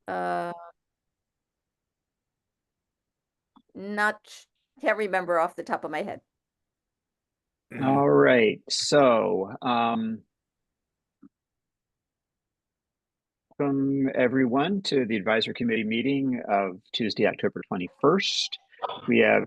Uh, can't remember off the top of my head. All right. So, welcome everyone to the advisory committee meeting of Tuesday, October 21st. We have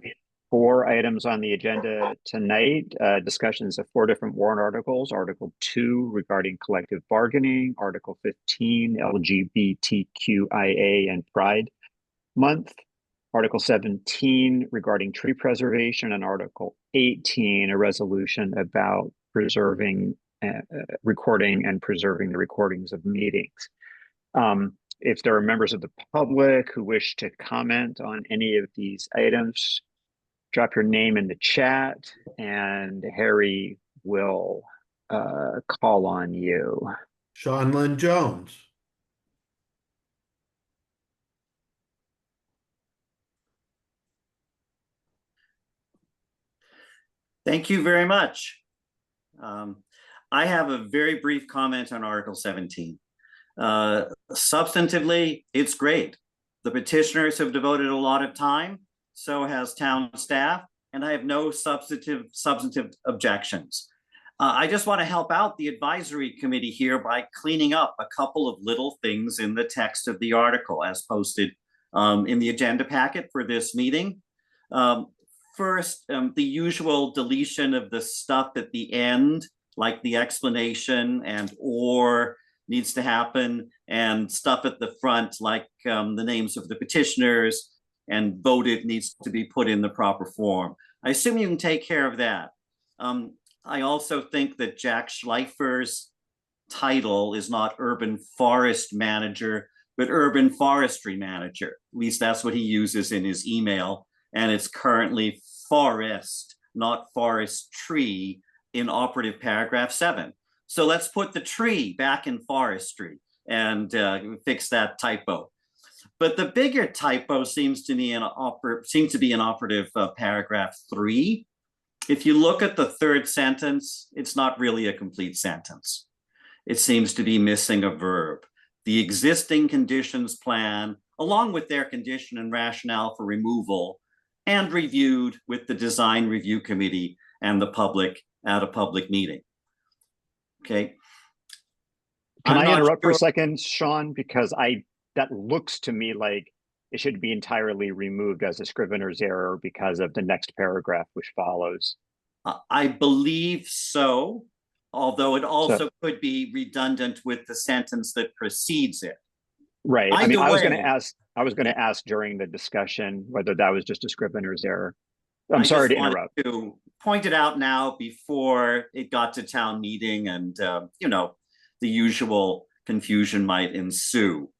4 items on the agenda tonight. Discussions of 4 different warrant articles. Article 2 regarding collective bargaining, Article 15 LGBTQIA and Pride Month, Article 17 regarding tree preservation, and Article 18 a resolution about preserving recording and preserving the recordings of meetings. If there are members of the public who wish to comment on any of these items, drop your name in the chat and Harry will call on you. Sean Lynn Jones. Thank you very much. I have a very brief comment on Article 17. Substantively, it's great. The petitioners have devoted a lot of time, so has town staff, and I have no substantive objections. I just want to help out the advisory committee here by cleaning up a couple of little things in the text of the article as posted in the agenda packet for this meeting. First, the usual deletion of the stuff at the end, like the explanation and or needs to happen, and stuff at the front, like the names of the petitioners and voted needs to be put in the proper form. I assume you can take care of that. I also think that Jack Schleifer's title is not urban forest manager, but urban forestry manager. At least that's what he uses in his email. And it's currently forest, not forestry, in operative paragraph 7. So let's put the tree back in forestry and fix that typo. But the bigger typo seems to be in operative paragraph 3. If you look at the third sentence, it's not really a complete sentence. It seems to be missing a verb. The existing conditions plan, along with their condition and rationale for removal, and reviewed with the design review committee and the public at a public meeting. Okay. Can I interrupt for a second, Sean? Because that looks to me like it should be entirely removed as a scrivener's error because of the next paragraph which follows. I believe so, although it also could be redundant with the sentence that precedes it. Right. I mean, I was going to ask during the discussion whether that was just a scrivener's error. I'm sorry to interrupt. To point it out now before it got to town meeting, and you know, the usual confusion might ensue.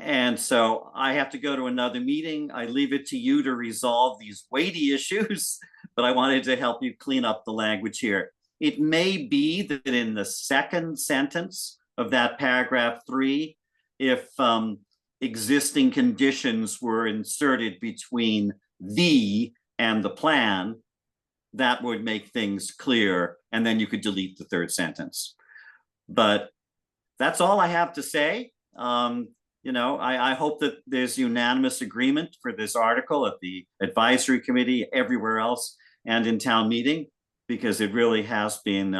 And so I have to go to another meeting. I leave it to you to resolve these weighty issues, but I wanted to help you clean up the language here. It may be that in the second sentence of that paragraph 3, if existing conditions were inserted between the and the plan, that would make things clear, and then you could delete the third sentence. But that's all I have to say. You know, I hope that there's unanimous agreement for this article at the advisory committee, everywhere else, and in town meeting, because it really has been,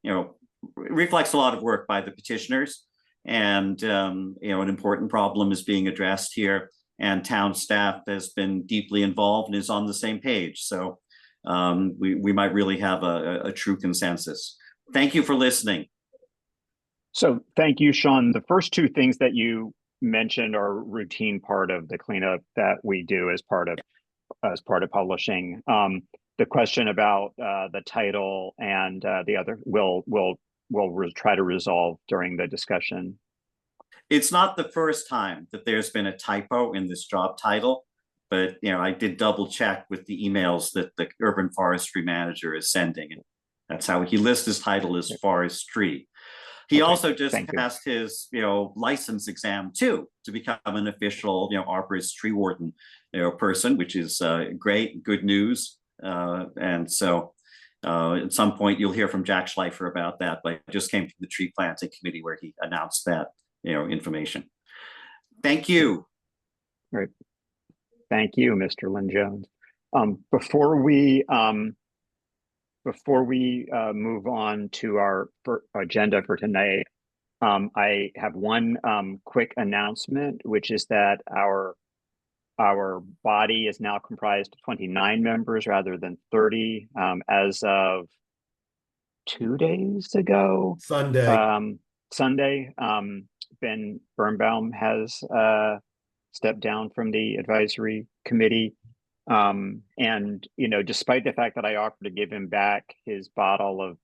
you know, reflects a lot of work by the petitioners, and you know, an important problem is being addressed here, and town staff has been deeply involved and is on the same page. So we might really have a true consensus. Thank you for listening. So thank you, Sean. The first 2 things that you mentioned are routine part of the cleanup that we do as part of publishing. The question about the title and the other we'll try to resolve during the discussion. It's not the first time that there's been a typo in this job title, but you know, I did double check with the emails that the urban forestry manager is sending, and that's how he lists his title as forestry. He also just passed his, you know, license exam too, to become an official, you know, arborist tree warden, you know, person, which is great, good news. And so At some point, you'll hear from Jack Schleifer about that, but I just came from the tree planting committee where he announced that, information. Thank you. Right. Thank you, Mr. Lynn Jones. Before we move on to our agenda for tonight, I have one quick announcement, which is that our body is now comprised of 29 members rather than 30 as of 2 days ago. Sunday, Ben Birnbaum has stepped down from the advisory committee. And, despite the fact that I offered to give him back his bottle of,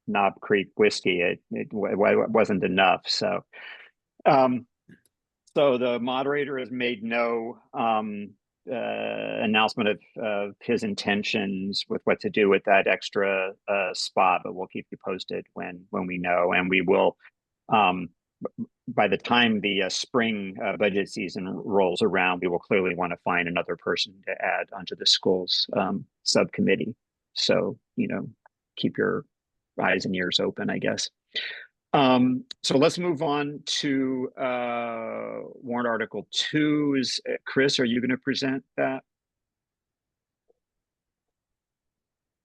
Knob Creek whiskey, it wasn't enough. So, so the moderator has made no announcement of his intentions with what to do with that extra spot, but we'll keep you posted when we know, and we will. By the time the spring budget season rolls around, we will clearly want to find another person to add onto the schools subcommittee. So, keep your eyes and ears open, I guess. So let's move on to warrant article 2. Chris, are you going to present that?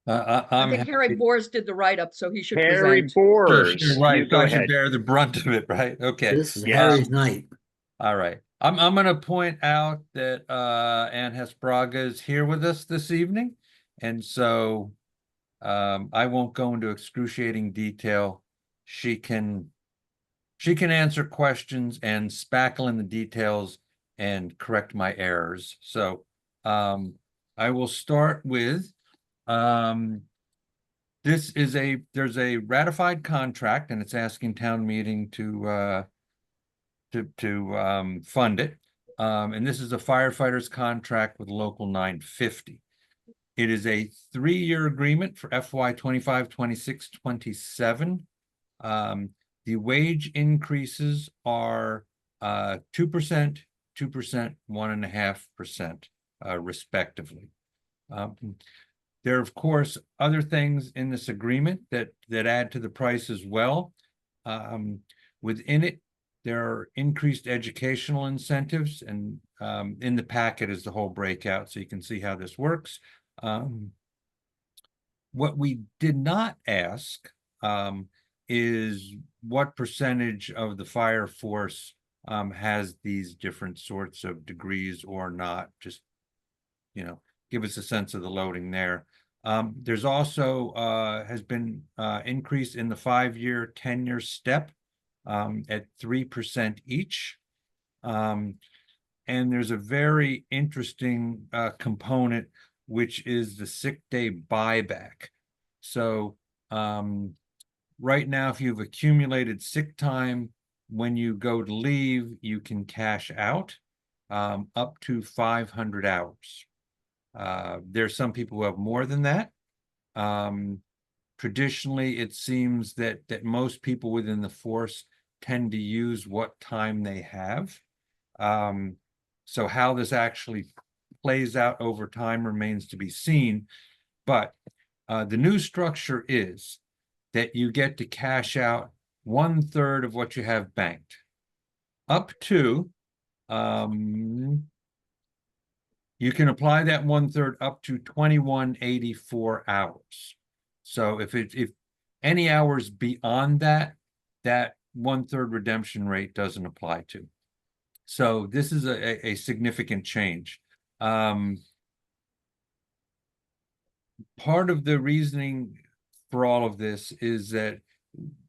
I think Harry Bors did the write-up, so he should Harry present. Bors, Sure, right. you go I should ahead. bear the brunt of it, right? Okay. This is Yeah. Harry's night. All right. I'm going to point out that Ann Hesbraga is here with us this evening, and so I won't go into excruciating detail. She can answer questions and spackle in the details and correct my errors. So I will start with there's a ratified contract, and it's asking town meeting to fund it. And this is a firefighter's contract with Local 950. It is a 3-year agreement for FY 25, 26, 27. The wage increases are 2%, 2%, 1.5%, respectively. There are, of course, other things in this agreement that add to the price as well. Within it, there are increased educational incentives, and in the packet is the whole breakout, so you can see how this works. What we did not ask is what percentage of the fire force has these different sorts of degrees or not. Just, give us a sense of the loading there. There's also has been increase in the 5-year tenure step at 3% each. And there's a very interesting component, which is the sick day buyback. So right now, if you've accumulated sick time, when you go to leave, you can cash out up to 500 hours. There's some people who have more than that. Traditionally, it seems that most people within the force tend to use what time they have. So how this actually plays out over time remains to be seen. But the new structure is that you get to cash out 1/3 of what you have banked, up to you can apply that 1/3 up to 2184 hours. So if any hours beyond that 1/3 redemption rate doesn't apply to. So this is a significant change. Part of the reasoning for all of this is that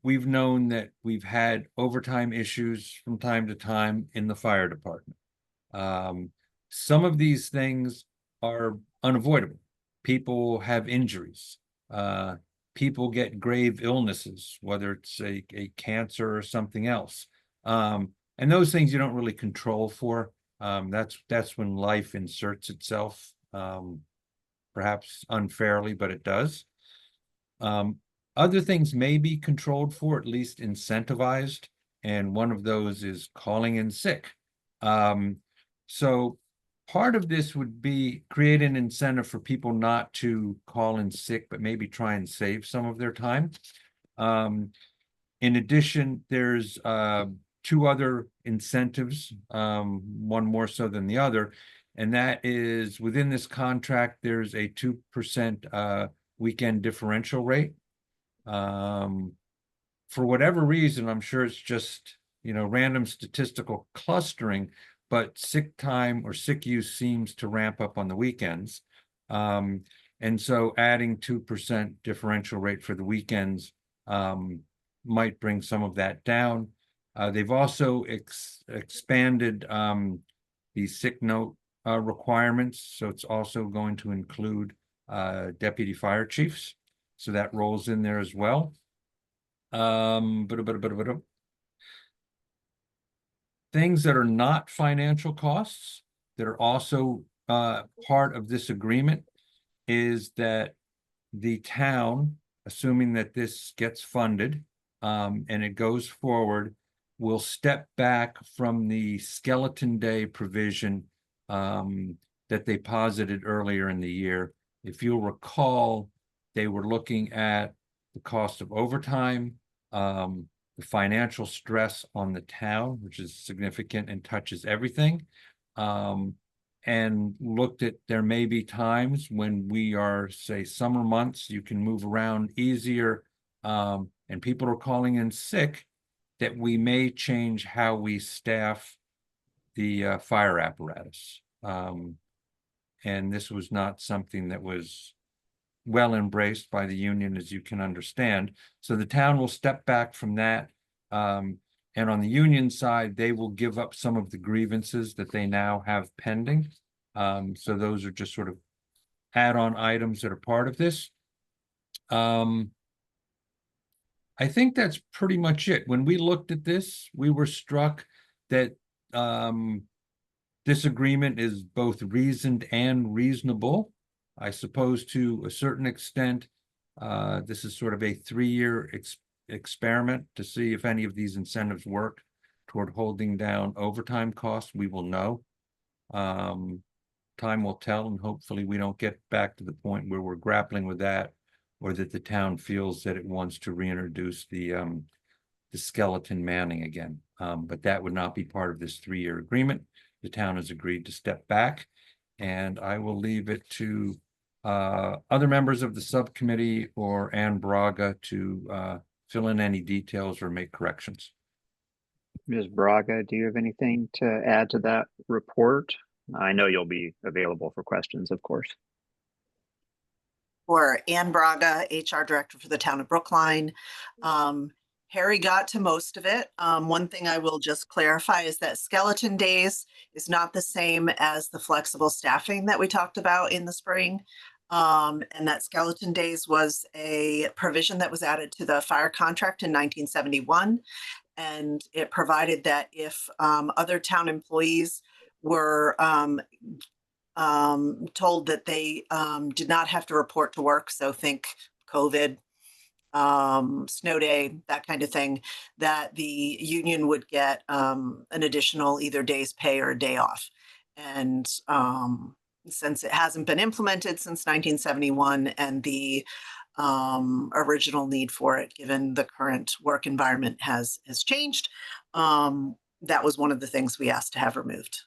we've known that we've had overtime issues from time to time in the fire department. Some of these things are unavoidable. People have injuries. People get grave illnesses, whether it's a cancer or something else. And those things you don't really control for. That's when life inserts itself, perhaps unfairly, but it does. Other things may be controlled for, at least incentivized, and one of those is calling in sick. So part of this would be create an incentive for people not to call in sick, but maybe try and save some of their time. In addition, there's two other incentives, one more so than the other, and that is within this contract, there's a 2% weekend differential rate. For whatever reason, I'm sure it's just, random statistical clustering, but sick time or sick use seems to ramp up on the weekends. And so adding 2% differential rate for the weekends might bring some of that down. They've also expanded the sick note requirements, so it's also going to include deputy fire chiefs. So that rolls in there as well. Things that are not financial costs that are also part of this agreement is that the town, assuming that this gets funded and it goes forward, will step back from the skeleton day provision that they posited earlier in the year. If you'll recall, they were looking at the cost of overtime, the financial stress on the town, which is significant and touches everything, and looked at there may be times when we are, say, summer months, you can move around easier, and people are calling in sick, that we may change how we staff the fire apparatus. And this was not something that was well embraced by the union, as you can understand. So the town will step back from that. And on the union side, they will give up some of the grievances that they now have pending. So those are just sort of add-on items that are part of this. I think that's pretty much it. When we looked at this, we were struck that this agreement is both reasoned and reasonable. I suppose to a certain extent, this is sort of a 3-year experiment to see if any of these incentives work toward holding down overtime costs. We will know. Time will tell, and hopefully we don't get back to the point where we're grappling with that, or that the town feels that it wants to reintroduce the skeleton manning again. But that would not be part of this 3-year agreement. The town has agreed to step back, and I will leave it to other members of the subcommittee or Ann Braga to fill in any details or make corrections. Ms. Braga, do you have anything to add to that report? I know you'll be available for questions, of course. For Ann Braga, HR Director for the town of Brookline. Harry got to most of it. One thing I will just clarify is that skeleton days is not the same as the flexible staffing that we talked about in the spring. And that skeleton days was a provision that was added to the fire contract in 1971. And it provided that if other town employees were told that they did not have to report to work, so think COVID, snow day, that kind of thing, that the union would get an additional either day's pay or a day off. And since it hasn't been implemented since 1971 and the original need for it, given the current work environment has changed, that was one of the things we asked to have removed.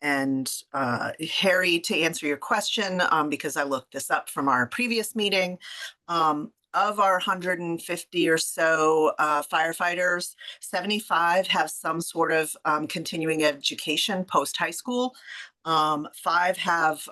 And Harry, to answer your question, because I looked this up from our previous meeting, of our 150 or so firefighters, 75 have some sort of continuing education post-high school. 5 have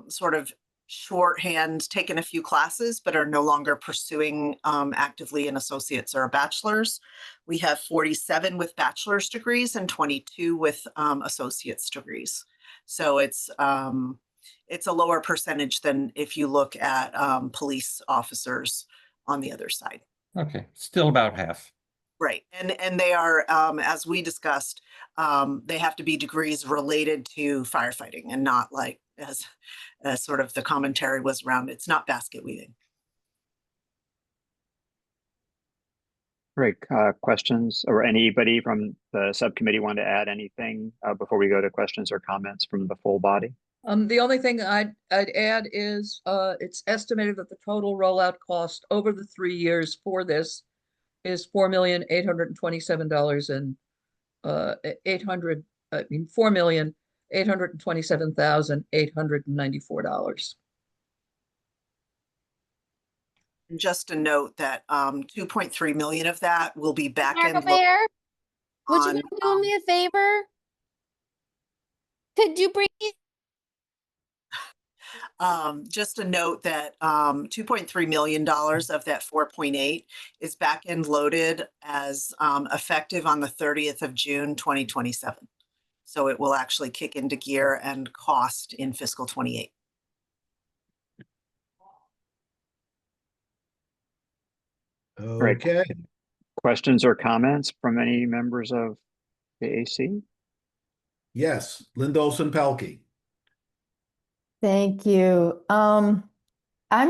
sort of shorthand taken a few classes, but are no longer pursuing actively an associate's or a bachelor's. We have 47 with bachelor's degrees and 22 with associate's degrees. So it's a lower percentage than if you look at police officers on the other side. Okay, still about half. Right, and they are, as we discussed, they have to be degrees related to firefighting and not like, as sort of the commentary was around, it's not basket weaving. Great, questions or anybody from the subcommittee want to add anything before we go to questions or comments from the full body? The only thing I'd add is, it's estimated that the total rollout cost over the 3 years for this is $4,827 and, 800, I mean, $4,827,894. And just a note that 2.3 million of that will be back Marco end. Bear, would you on, mind doing me a favor? Could you bring Just a note that $2.3 million of that 4.8 is back end loaded as effective on the 30th of June, 2027. So it will actually kick into gear and cost in fiscal 28. Great. Okay, Questions or comments from any members of the AC? yes, Linda Olson Pelkey. Thank you. I'm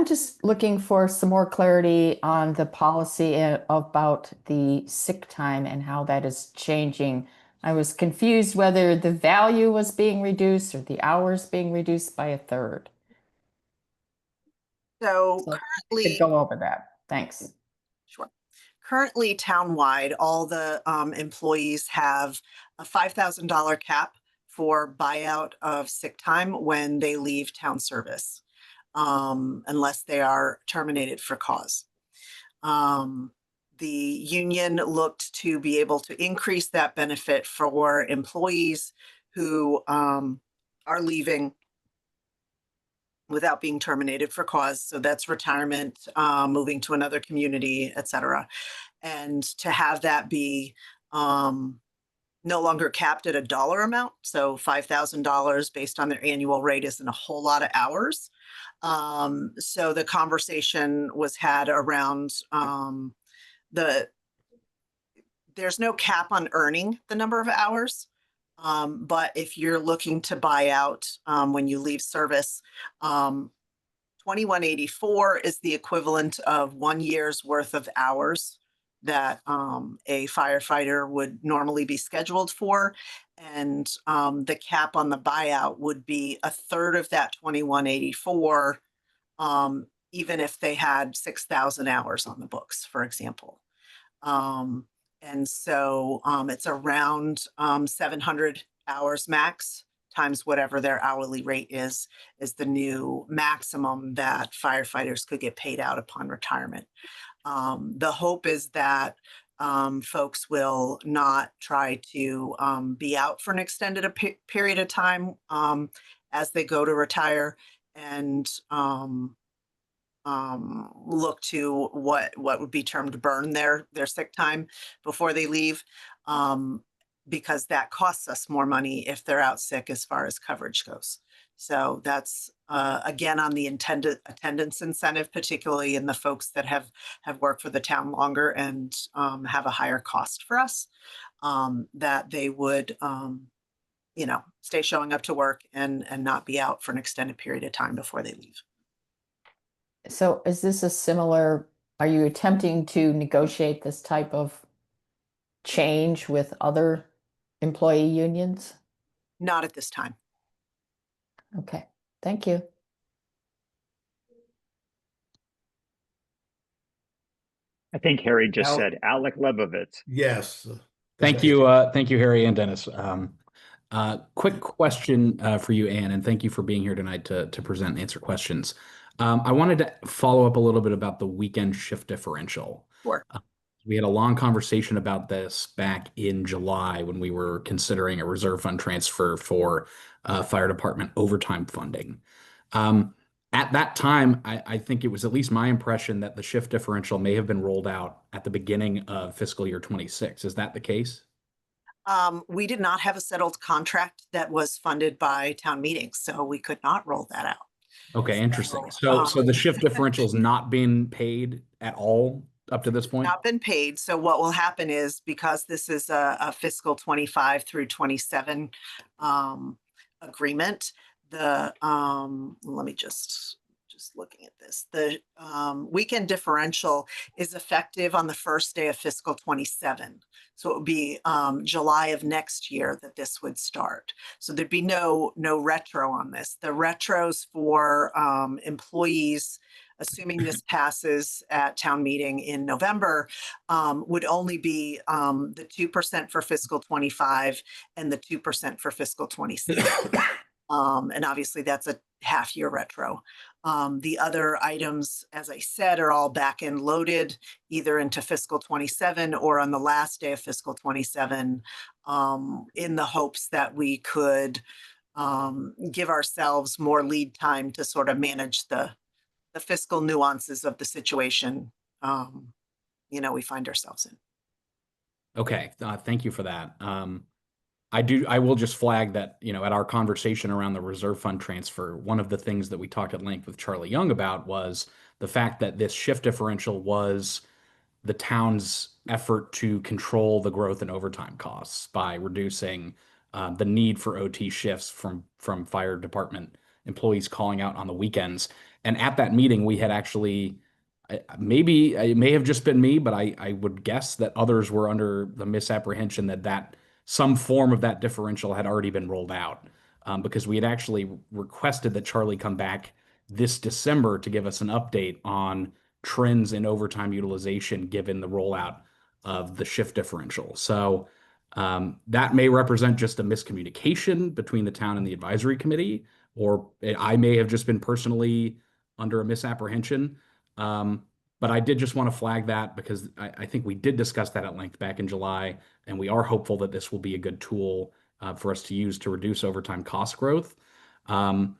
just looking for some more clarity on the policy about the sick time and how that is changing. I was confused whether the value was being reduced or the hours being reduced by a third. So So currently, could go over that. Thanks. sure. Currently, townwide, all the employees have a $5,000 cap for buyout of sick time when they leave town service, unless they are terminated for cause. The union looked to be able to increase that benefit for employees who are leaving without being terminated for cause. So that's retirement, moving to another community, et cetera. And to have that be no longer capped at a dollar amount. So $5,000 based on their annual rate isn't a whole lot of hours. So the conversation was had around there's no cap on earning the number of hours. But if you're looking to buy out when you leave service, 2184 is the equivalent of 1 year's worth of hours that a firefighter would normally be scheduled for. And the cap on the buyout would be a third of that 2184, even if they had 6,000 hours on the books, for example. And so it's around 700 hours max times whatever their hourly rate is the new maximum that firefighters could get paid out upon retirement. The hope is that folks will not try to be out for an extended period of time as they go to retire and look to what would be termed burn their sick time before they leave, because that costs us more money if they're out sick as far as coverage goes. So that's again on the intended attendance incentive, particularly in the folks that have worked for the town longer and have a higher cost for us, that they would stay showing up to work and not be out for an extended period of time before they leave. So is this are you attempting to negotiate this type of change with other employee unions? Not at this time. Okay, thank you. I think Harry just Al- said Alec Lebovitz. Yes. Thank you, Harry and Dennis. Quick question for you, Ann, and thank you for being here tonight to present and answer questions. I wanted to follow up a little bit about the weekend shift differential. Sure. We had a long conversation about this back in July when we were considering a reserve fund transfer for fire department overtime funding. At that time, I think it was at least my impression that the shift differential may have been rolled out at the beginning of fiscal year 26. Is that the case? We did not have a settled contract that was funded by town meetings, so we could not roll that out. Okay, interesting. So the shift differential is not being paid at all up to this point? Not been paid. So what will happen is, because this is a fiscal 25 through 27 agreement, let me just just looking at this, the weekend differential is effective on the first day of fiscal 27. So it would be July of next year that this would start. So there'd be no retro on this. The retros for employees, assuming this passes at town meeting in November, would only be the 2% for fiscal 25 and the 2% for fiscal 26. And obviously that's a half-year retro. The other items, as I said, are all back-end loaded, either into fiscal 27 or on the last day of fiscal 27, in the hopes that we could give ourselves more lead time to sort of manage the fiscal nuances of the situation, we find ourselves in. Okay, thank you for that. I will just flag that, at our conversation around the reserve fund transfer, one of the things that we talked at length with Charlie Young about was the fact that this shift differential was the town's effort to control the growth in overtime costs by reducing the need for OT shifts from fire department employees calling out on the weekends. And at that meeting, we had actually, maybe it may have just been me, but I would guess that others were under the misapprehension that some form of that differential had already been rolled out, because we had actually requested that Charlie come back this December to give us an update on trends in overtime utilization given the rollout of the shift differential. So that may represent just a miscommunication between the town and the advisory committee, or I may have just been personally under a misapprehension. But I did just want to flag that because I think we did discuss that at length back in July, and we are hopeful that this will be a good tool for us to use to reduce overtime cost growth. I'll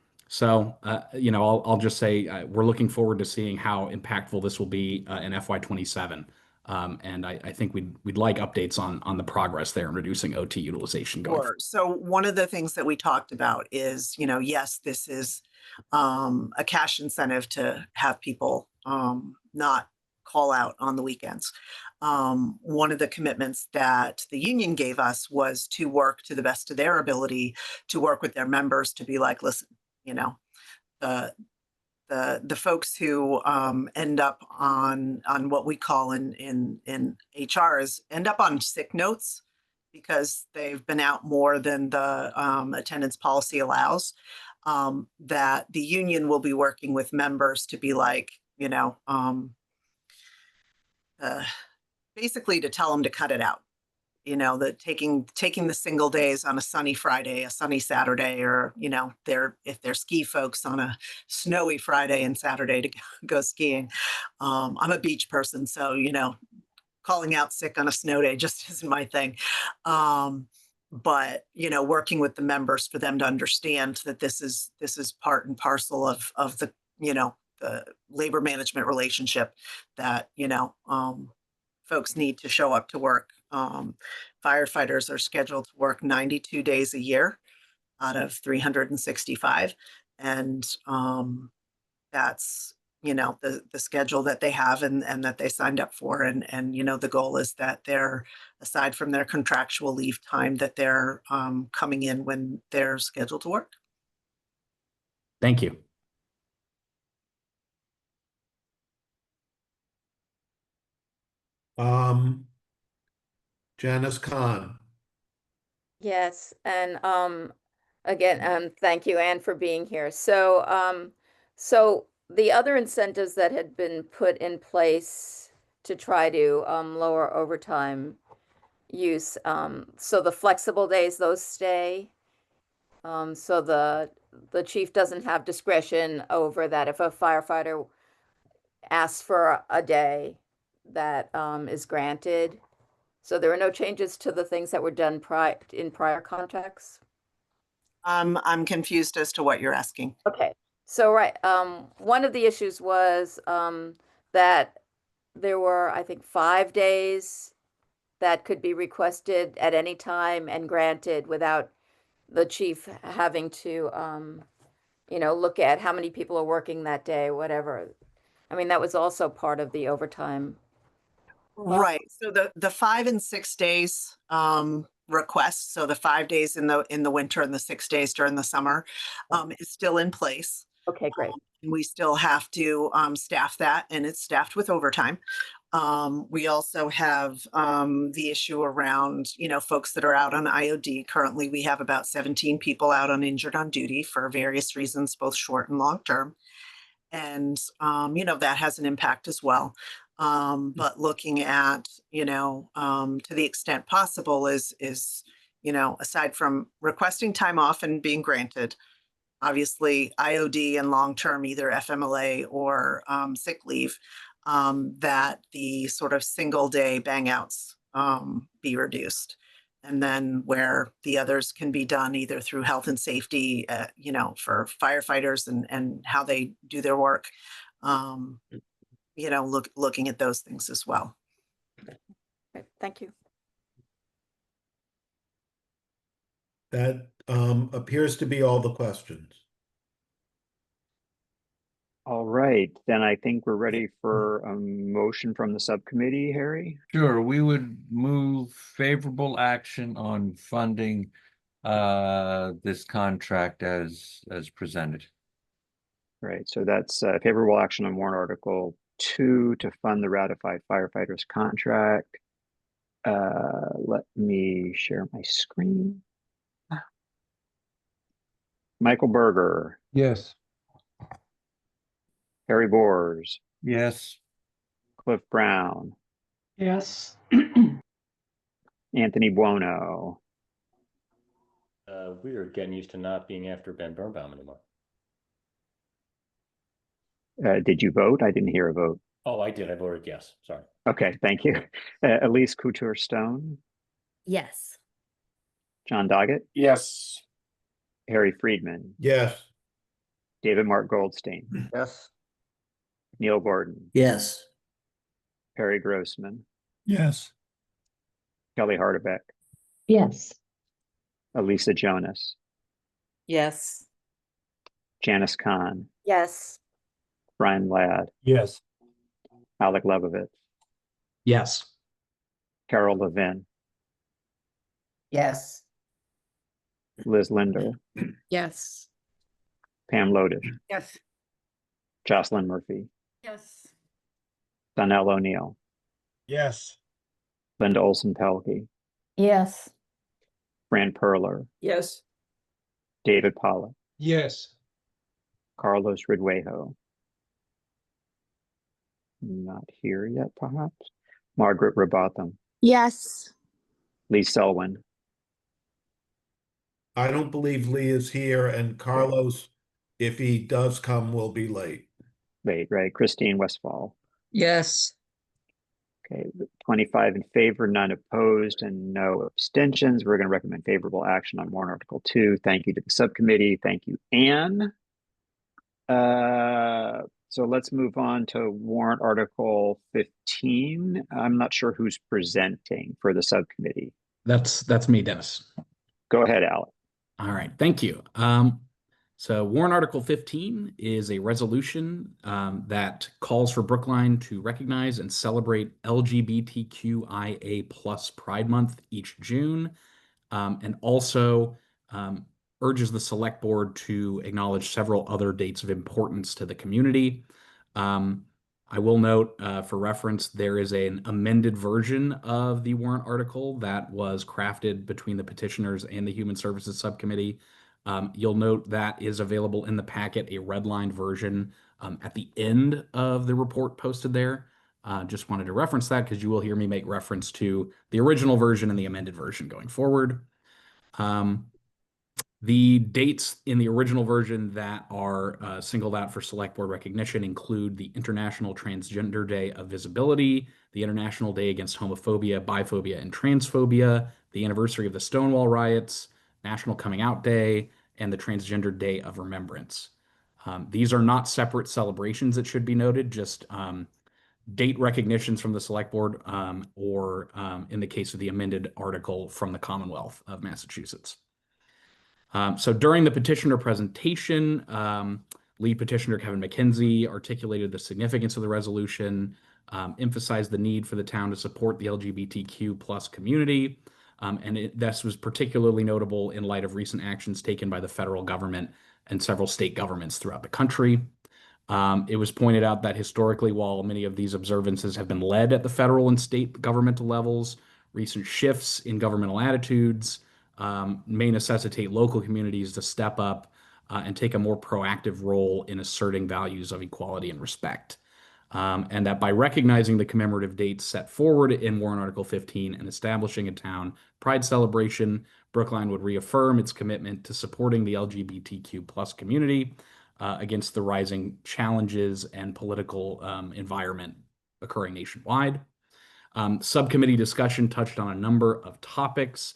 just say we're looking forward to seeing how impactful this will be in FY27. And I think we'd like updates on the progress there in reducing OT utilization going forward. So one of the things that we talked about is, yes, this is a cash incentive to have people not call out on the weekends. One of the commitments that the union gave us was to work to the best of their ability to work with their members to be like, listen, the folks who end up on what we call in HR is end up on sick notes because they've been out more than the attendance policy allows, that the union will be working with members to be like, basically to tell them to cut it out. That taking the single days on a sunny Friday, a sunny Saturday, or, if they're ski folks on a snowy Friday and Saturday to go skiing. I'm a beach person, so, calling out sick on a snow day just isn't my thing. But, working with the members for them to understand that this is part and parcel of the, the labor management relationship that, folks need to show up to work. Firefighters are scheduled to work 92 days a year out of 365. And that's, the schedule that they have and that they signed up for. And the goal is that they're, aside from their contractual leave time, that they're coming in when they're scheduled to work. Thank you. Janice Khan. Yes, and again, thank you, Anne, for being here. So so the other incentives that had been put in place to try to lower overtime use, so the flexible days, those stay. So the chief doesn't have discretion over that. If a firefighter asks for a day, that is granted. So there are no changes to the things that were done in prior contracts? I'm confused as to what you're asking. Okay, so right, one of the issues was that there were, I think, 5 days that could be requested at any time and granted without the chief having to, look at how many people are working that day, whatever. I mean, that was also part of the overtime. Right. So the 5 and 6 days request, so the 5 days in the winter and the 6 days during the summer, is still in place. Okay, great. We still have to staff that, and it's staffed with overtime. We also have the issue around, folks that are out on IOD. Currently, we have about 17 people out on injured on duty for various reasons, both short and long term. And, that has an impact as well. But looking at, to the extent possible is, aside from requesting time off and being granted, obviously IOD and long-term, either FMLA or sick leave, that the sort of single day bang outs be reduced. And then where the others can be done either through health and safety, for firefighters and how they do their work, looking at those things as well. Okay, thank you. That appears to be all the questions. All right, then I think we're ready for a motion from the subcommittee, Harry. Sure, we would move favorable action on funding this contract as presented. Right, so that's favorable action on warrant article 2 to fund the ratified firefighters contract. Let me share my screen. Michael Berger, Yes. Harry Boers, Yes. Cliff Brown, Yes. Anthony Buono, We are getting used to not being after Ben Birnbaum anymore. did you vote? I didn't hear a vote. Oh, I did. I voted yes. Sorry. Okay, thank you. Elise Couture Stone, Yes. John Doggett, Yes. Harry Friedman, Yes. David Mark Goldstein, Yes. Neil Gordon, Yes. Perry Grossman, Yes. Kelly Hardebeck, Yes. Elisa Jonas, Yes. Janice Kahn, Yes. Brian Ladd, Yes. Alec Lebovitz, Yes. Carol Levin, Yes. Liz Linder, Yes. Pam Lodish, Yes. Jocelyn Murphy, Yes. Donnell O'Neill, Yes. Linda Olson Pelkey, Yes. Fran Perler, Yes. David Pollock, Yes. Carlos Ridwejo. Not here yet, perhaps. Margaret Robotham, Yes. Lee Selwyn, I don't believe Lee is here, and Carlos, if he does come, will be late. wait, right, Christine Westfall. Yes. Okay, 25 in favor, none opposed, and no abstentions. We're going to recommend favorable action on warrant article 2. Thank you to the subcommittee. Thank you, Anne. So let's move on to warrant article 15. I'm not sure who's presenting for the subcommittee. That's me, Dennis. Go ahead, Alec. All right, thank you. So warrant article 15 is a resolution that calls for Brookline to recognize and celebrate LGBTQIA+ Pride Month each June, and also urges the select board to acknowledge several other dates of importance to the community. I will note, for reference, there is an amended version of the warrant article that was crafted between the petitioners and the Human Services Subcommittee. You'll note that is available in the packet, a redlined version at the end of the report posted there. Just wanted to reference that because you will hear me make reference to the original version and the amended version going forward. The dates in the original version that are singled out for select board recognition include the International Transgender Day of Visibility, the International Day Against Homophobia, Biphobia, and Transphobia, the anniversary of the Stonewall riots, National Coming Out Day, and the Transgender Day of Remembrance. These are not separate celebrations, it should be noted, just date recognitions from the select board, or in the case of the amended article, from the Commonwealth of Massachusetts. So during the petitioner presentation, lead petitioner Kevin McKenzie articulated the significance of the resolution, emphasized the need for the town to support the LGBTQ+ community, and this was particularly notable in light of recent actions taken by the federal government and several state governments throughout the country. It was pointed out that historically, while many of these observances have been led at the federal and state governmental levels, recent shifts in governmental attitudes may necessitate local communities to step up and take a more proactive role in asserting values of equality and respect. And that by recognizing the commemorative dates set forward in Warrant Article 15 and establishing a town pride celebration, Brookline would reaffirm its commitment to supporting the LGBTQ plus community against the rising challenges and political environment occurring nationwide. Subcommittee discussion touched on a number of topics.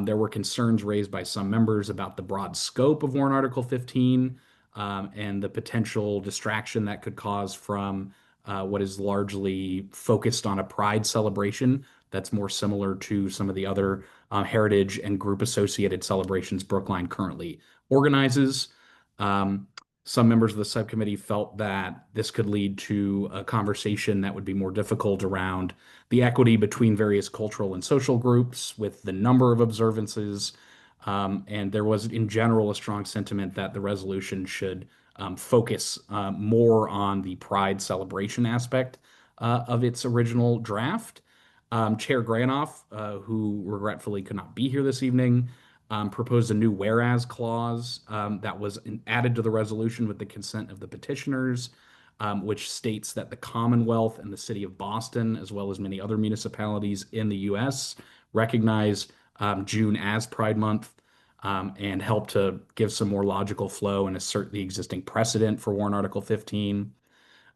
There were concerns raised by some members about the broad scope of Warrant Article 15 and the potential distraction that could cause from what is largely focused on a pride celebration that's more similar to some of the other heritage and group associated celebrations Brookline currently organizes. Some members of the subcommittee felt that this could lead to a conversation that would be more difficult around the equity between various cultural and social groups with the number of observances. And there was, in general, a strong sentiment that the resolution should focus more on the pride celebration aspect of its original draft. Chair Granoff, who regretfully could not be here this evening, proposed a new whereas clause that was added to the resolution with the consent of the petitioners, which states that the Commonwealth and the city of Boston, as well as many other municipalities in the U.S., recognize June as Pride Month and help to give some more logical flow and assert the existing precedent for Warrant Article 15.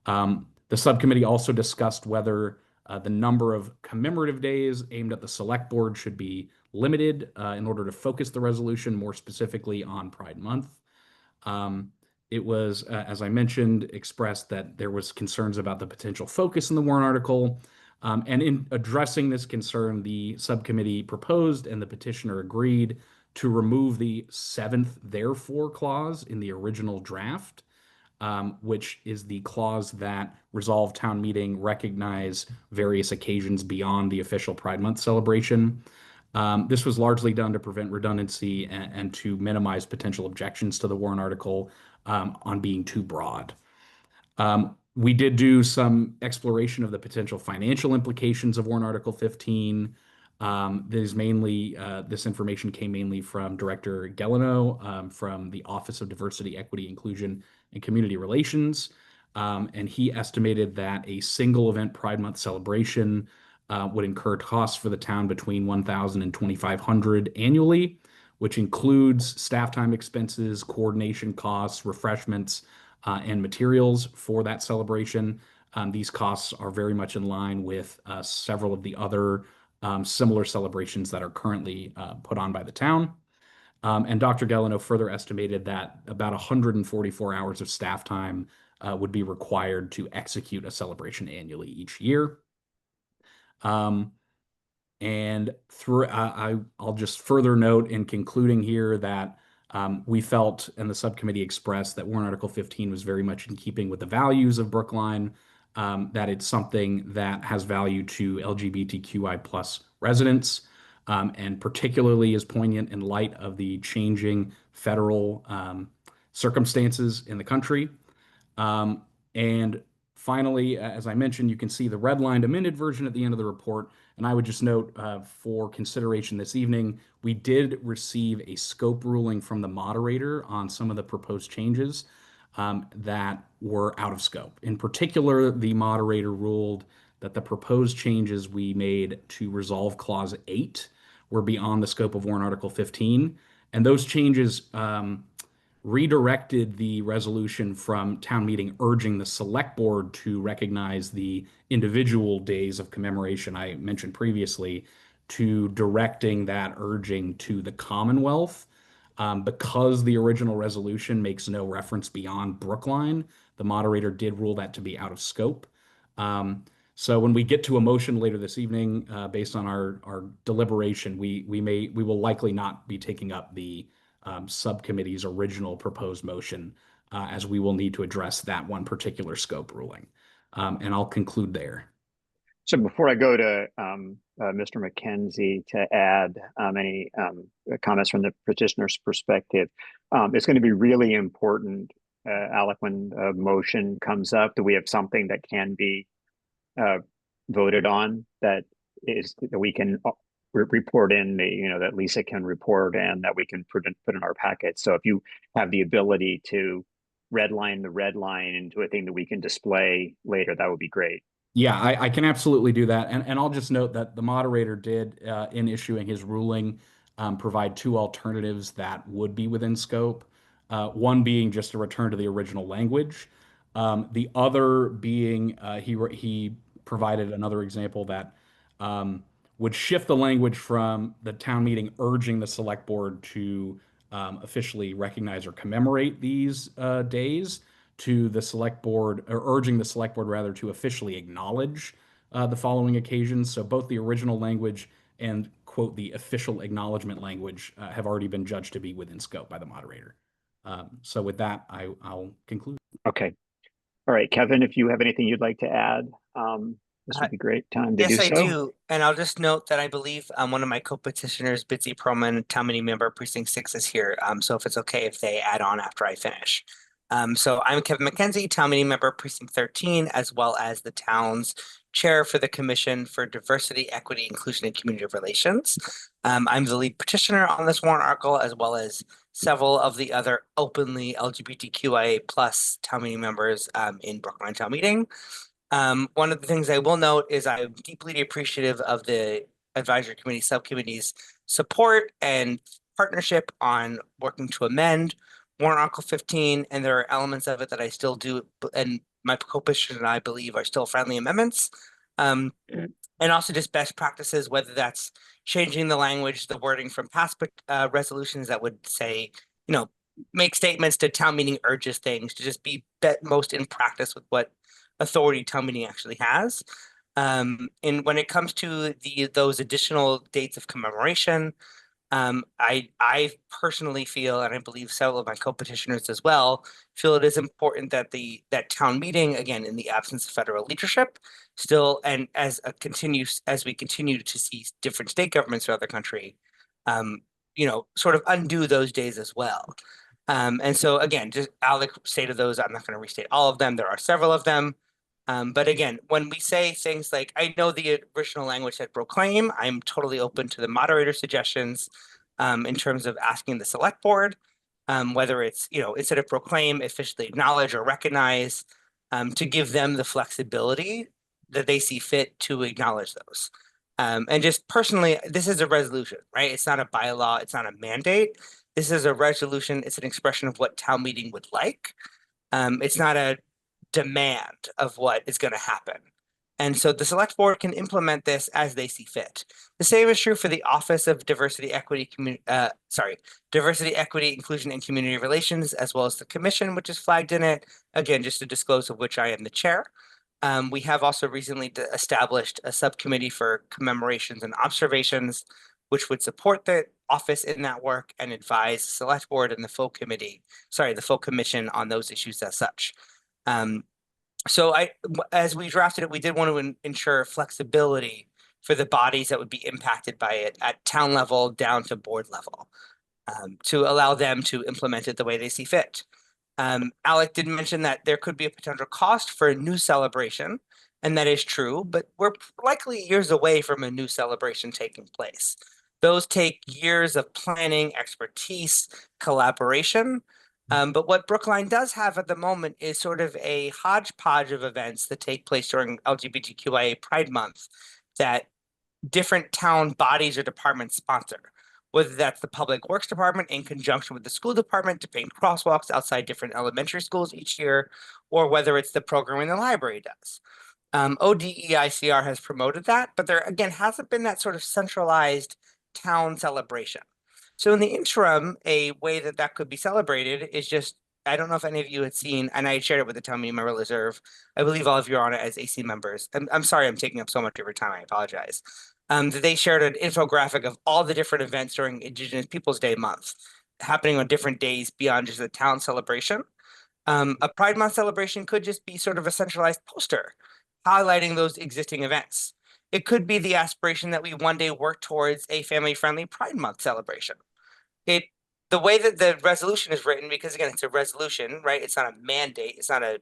The subcommittee also discussed whether the number of commemorative days aimed at the select board should be limited in order to focus the resolution more specifically on Pride Month. It was, as I mentioned, expressed that there was concerns about the potential focus in the warrant article. And in addressing this concern, the subcommittee proposed and the petitioner agreed to remove the 7th therefore clause in the original draft, which is the clause that resolved town meeting recognize various occasions beyond the official Pride Month celebration. This was largely done to prevent redundancy and to minimize potential objections to the warrant article on being too broad. We did do some exploration of the potential financial implications of Warrant Article 15. This information came mainly from Director Gelano from the Office of Diversity, Equity, Inclusion, and Community Relations. And he estimated that a single event Pride Month celebration would incur costs for the town between $1,000 and $2,500 annually, which includes staff time expenses, coordination costs, refreshments, and materials for that celebration. These costs are very much in line with several of the other similar celebrations that are currently put on by the town. And Dr. Gelano further estimated that about 144 hours of staff time would be required to execute a celebration annually each year. And I'll just further note in concluding here that we felt, and the subcommittee expressed, that Warrant Article 15 was very much in keeping with the values of Brookline, that it's something that has value to LGBTQI plus residents, and particularly is poignant in light of the changing federal circumstances in the country. And finally, as I mentioned, you can see the redlined amended version at the end of the report. And I would just note for consideration this evening, we did receive a scope ruling from the moderator on some of the proposed changes that were out of scope. In particular, the moderator ruled that the proposed changes we made to resolve Clause 8 were beyond the scope of Warrant Article 15. And those changes redirected the resolution from town meeting urging the select board to recognize the individual days of commemoration I mentioned previously to directing that urging to the Commonwealth. Because the original resolution makes no reference beyond Brookline, the moderator did rule that to be out of scope. So when we get to a motion later this evening, based on our deliberation, we will likely not be taking up the subcommittee's original proposed motion, as we will need to address that one particular scope ruling. And I'll conclude there. So before I go to Mr. McKenzie to add any comments from the petitioner's perspective, it's going to be really important Alec, when a motion comes up, do we have something that can be voted on that we can report in that Lisa can report and that we can put in our packet? So if you have the ability to redline the red line into a thing that we can display later, that would be great. Yeah, I can absolutely do that. And I'll just note that the moderator did, in issuing his ruling, provide two alternatives that would be within scope. One being just a return to the original language. The other being he provided another example that would shift the language from the town meeting urging the select board to officially recognize or commemorate these days to the select board, or urging the select board rather to officially acknowledge the following occasions. So both the original language and, quote, the official acknowledgement language have already been judged to be within scope by the moderator. So with that, I'll conclude. Okay. All right, Kevin, if you have anything you'd like to add, this would be a great time to do Yes, I so. do. And I'll just note that I believe one of my co-petitioners, Bitsy Perlman, town meeting member, precinct 6, is here. So if it's okay if they add on after I finish. So I'm Kevin McKenzie, town meeting member, precinct 13, as well as the town's chair for the Commission for Diversity, Equity, Inclusion, and Community Relations. I'm the lead petitioner on this warrant article, as well as several of the other openly LGBTQIA plus town meeting members in Brookline Town Meeting. One of the things I will note is I'm deeply appreciative of the advisory committee subcommittee's support and partnership on working to amend warrant article 15, and there are elements of it that I still do, and my co-petitioner and I believe are still friendly amendments. And also just best practices, whether that's changing the language, the wording from past resolutions that would say, make statements to town meeting urges things to just be most in practice with what authority town meeting actually has. And when it comes to those additional dates of commemoration, I personally feel, and I believe several of my co-petitioners as well, feel it is important that that town meeting, again, in the absence of federal leadership, still, and as we continue to see different state governments throughout the country, sort of undo those days as well. And so again, just Alec stated those, I'm not going to restate all of them. There are several of them. But again, when we say things like, I know the original language said proclaim, I'm totally open to the moderator suggestions in terms of asking the select board, whether it's, instead of proclaim, officially acknowledge or recognize, to give them the flexibility that they see fit to acknowledge those. And just personally, this is a resolution, right? It's not a bylaw, it's not a mandate. This is a resolution, it's an expression of what town meeting would like. It's not a demand of what is going to happen. And so the select board can implement this as they see fit. The same is true for the Office of Diversity, Equity, Diversity, Equity, Inclusion, and Community Relations, as well as the commission, which is flagged in it. Again, just to disclose of which I am the chair. We have also recently established a subcommittee for commemorations and observations, which would support the office in that work and advise the select board and the full commission on those issues as such. So as we drafted it, we did want to ensure flexibility for the bodies that would be impacted by it at town level down to board level, to allow them to implement it the way they see fit. Alec did mention that there could be a potential cost for a new celebration, and that is true, but we're likely years away from a new celebration taking place. Those take years of planning, expertise, collaboration. But what Brookline does have at the moment is sort of a hodgepodge of events that take place during LGBTQIA Pride Month that different town bodies or departments sponsor, whether that's the Public Works Department in conjunction with the school department to paint crosswalks outside different elementary schools each year, or whether it's the programming the library does. ODEICR has promoted that, but there, again, hasn't been that sort of centralized town celebration. So in the interim, a way that could be celebrated is just, I don't know if any of you had seen, and I shared it with the town meeting member reserve. I believe all of you are on it as AC members. I'm sorry I'm taking up so much of your time. I apologize. They shared an infographic of all the different events during Indigenous Peoples Day month happening on different days beyond just the town celebration. A Pride Month celebration could just be sort of a centralized poster highlighting those existing events. It could be the aspiration that we one day work towards a family-friendly Pride Month celebration. the way that the resolution is written, because again, it's a resolution, right? It's not a mandate. It's not a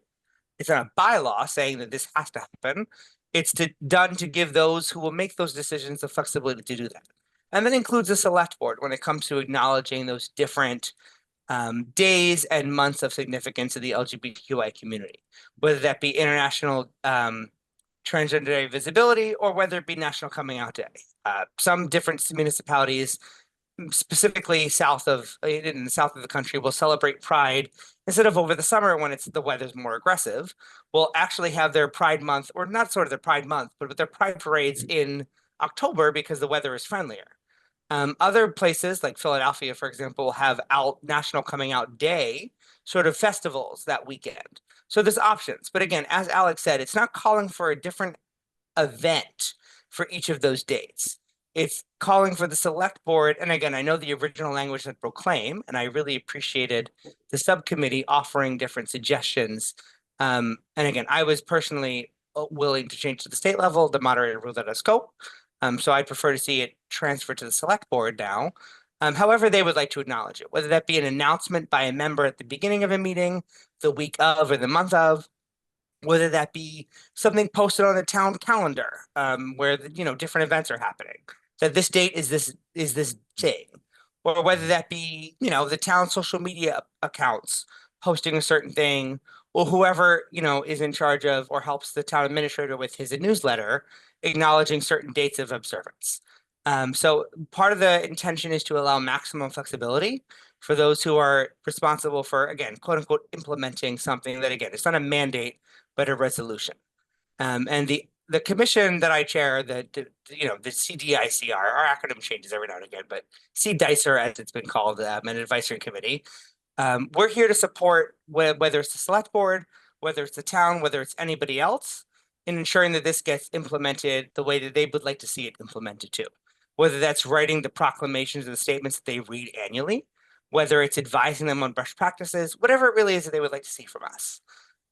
bylaw saying that this has to happen. It's done to give those who will make those decisions the flexibility to do that. And that includes the select board when it comes to acknowledging those different days and months of significance of the LGBTQI community, whether that be International Transgender Day Visibility or whether it be National Coming Out Day. Some different municipalities, specifically in the south of the country, will celebrate Pride instead of over the summer when the weather's more aggressive. Will actually have their Pride Month, or not sort of their Pride Month, but with their Pride parades in October because the weather is friendlier. Other places like Philadelphia, for example, will have National Coming Out Day sort of festivals that weekend. So there's options. But again, as Alex said, it's not calling for a different event for each of those dates. It's calling for the select board. And again, I know the original language said proclaim, and I really appreciated the subcommittee offering different suggestions. And again, I was personally willing to change to the state level. The moderator ruled out of scope. So I prefer to see it transfer to the select board now. However, they would like to acknowledge it, whether that be an announcement by a member at the beginning of a meeting, the week of, or the month of, whether that be something posted on the town calendar, where different events are happening. That this date is this thing, or whether that be the town social media accounts posting a certain thing, or whoever is in charge of or helps the town administrator with his newsletter acknowledging certain dates of observance. So part of the intention is to allow maximum flexibility for those who are responsible for, again, quote unquote, implementing something that, again, it's not a mandate, but a resolution. And the commission that I chair, the CDICR, our acronym changes every now and again, but CDICR, as it's been called, an advisory committee. We're here to support whether it's the select board, whether it's the town, whether it's anybody else, in ensuring that this gets implemented the way that they would like to see it implemented too. Whether that's writing the proclamations or the statements that they read annually, whether it's advising them on best practices, whatever it really is that they would like to see from us.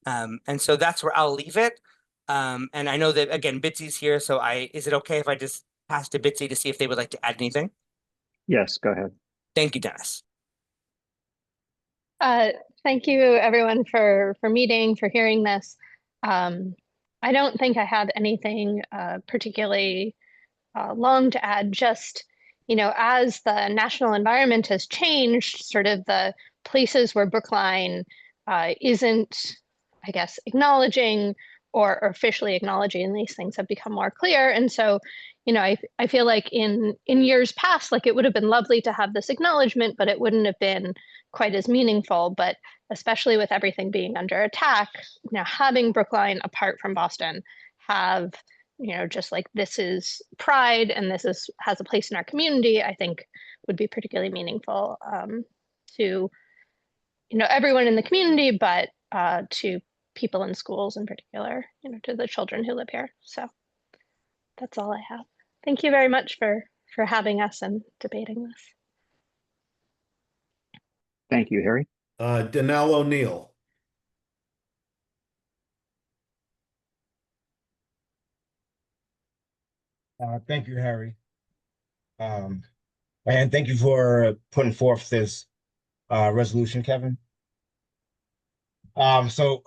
And so that's where I'll leave it. And I know that, again, Bitsy's here, so is it okay if I just pass to Bitsy to see if they would like to add anything? Yes, go ahead. Thank you, Dennis. Thank you everyone for meeting, for hearing this. I don't think I had anything particularly long to add, just, as the national environment has changed, sort of the places where Brookline isn't, I guess, acknowledging or officially acknowledging these things have become more clear. And so, I feel like in years past, like it would have been lovely to have this acknowledgement, but it wouldn't have been quite as meaningful. But especially with everything being under attack, having Brookline apart from Boston have, just like this is pride and has a place in our community, I think would be particularly meaningful to, everyone in the community, but to people in schools in particular, to the children who live here. So that's all I have. Thank you very much for having us and debating this. Thank you, Harry. Danelle O'Neill. Thank you, Harry. And thank you for putting forth this resolution, Kevin. So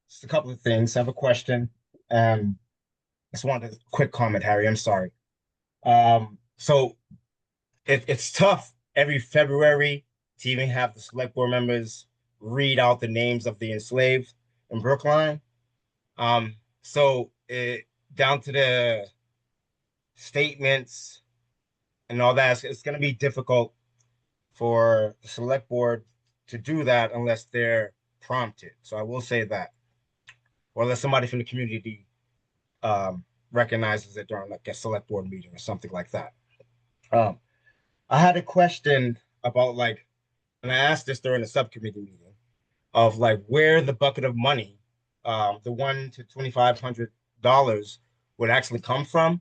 just a couple of things. I have a question. Just wanted a quick comment, Harry. I'm sorry. So it's tough every February to even have the select board members read out the names of the enslaved in Brookline. So down to the statements and all that, it's going to be difficult for the select board to do that unless they're prompted. So I will say that, or unless somebody from the community recognizes it during like a select board meeting or something like that. I had a question about and I asked this during the subcommittee meeting of where the bucket of money, the $1,000 to $2,500 would actually come from.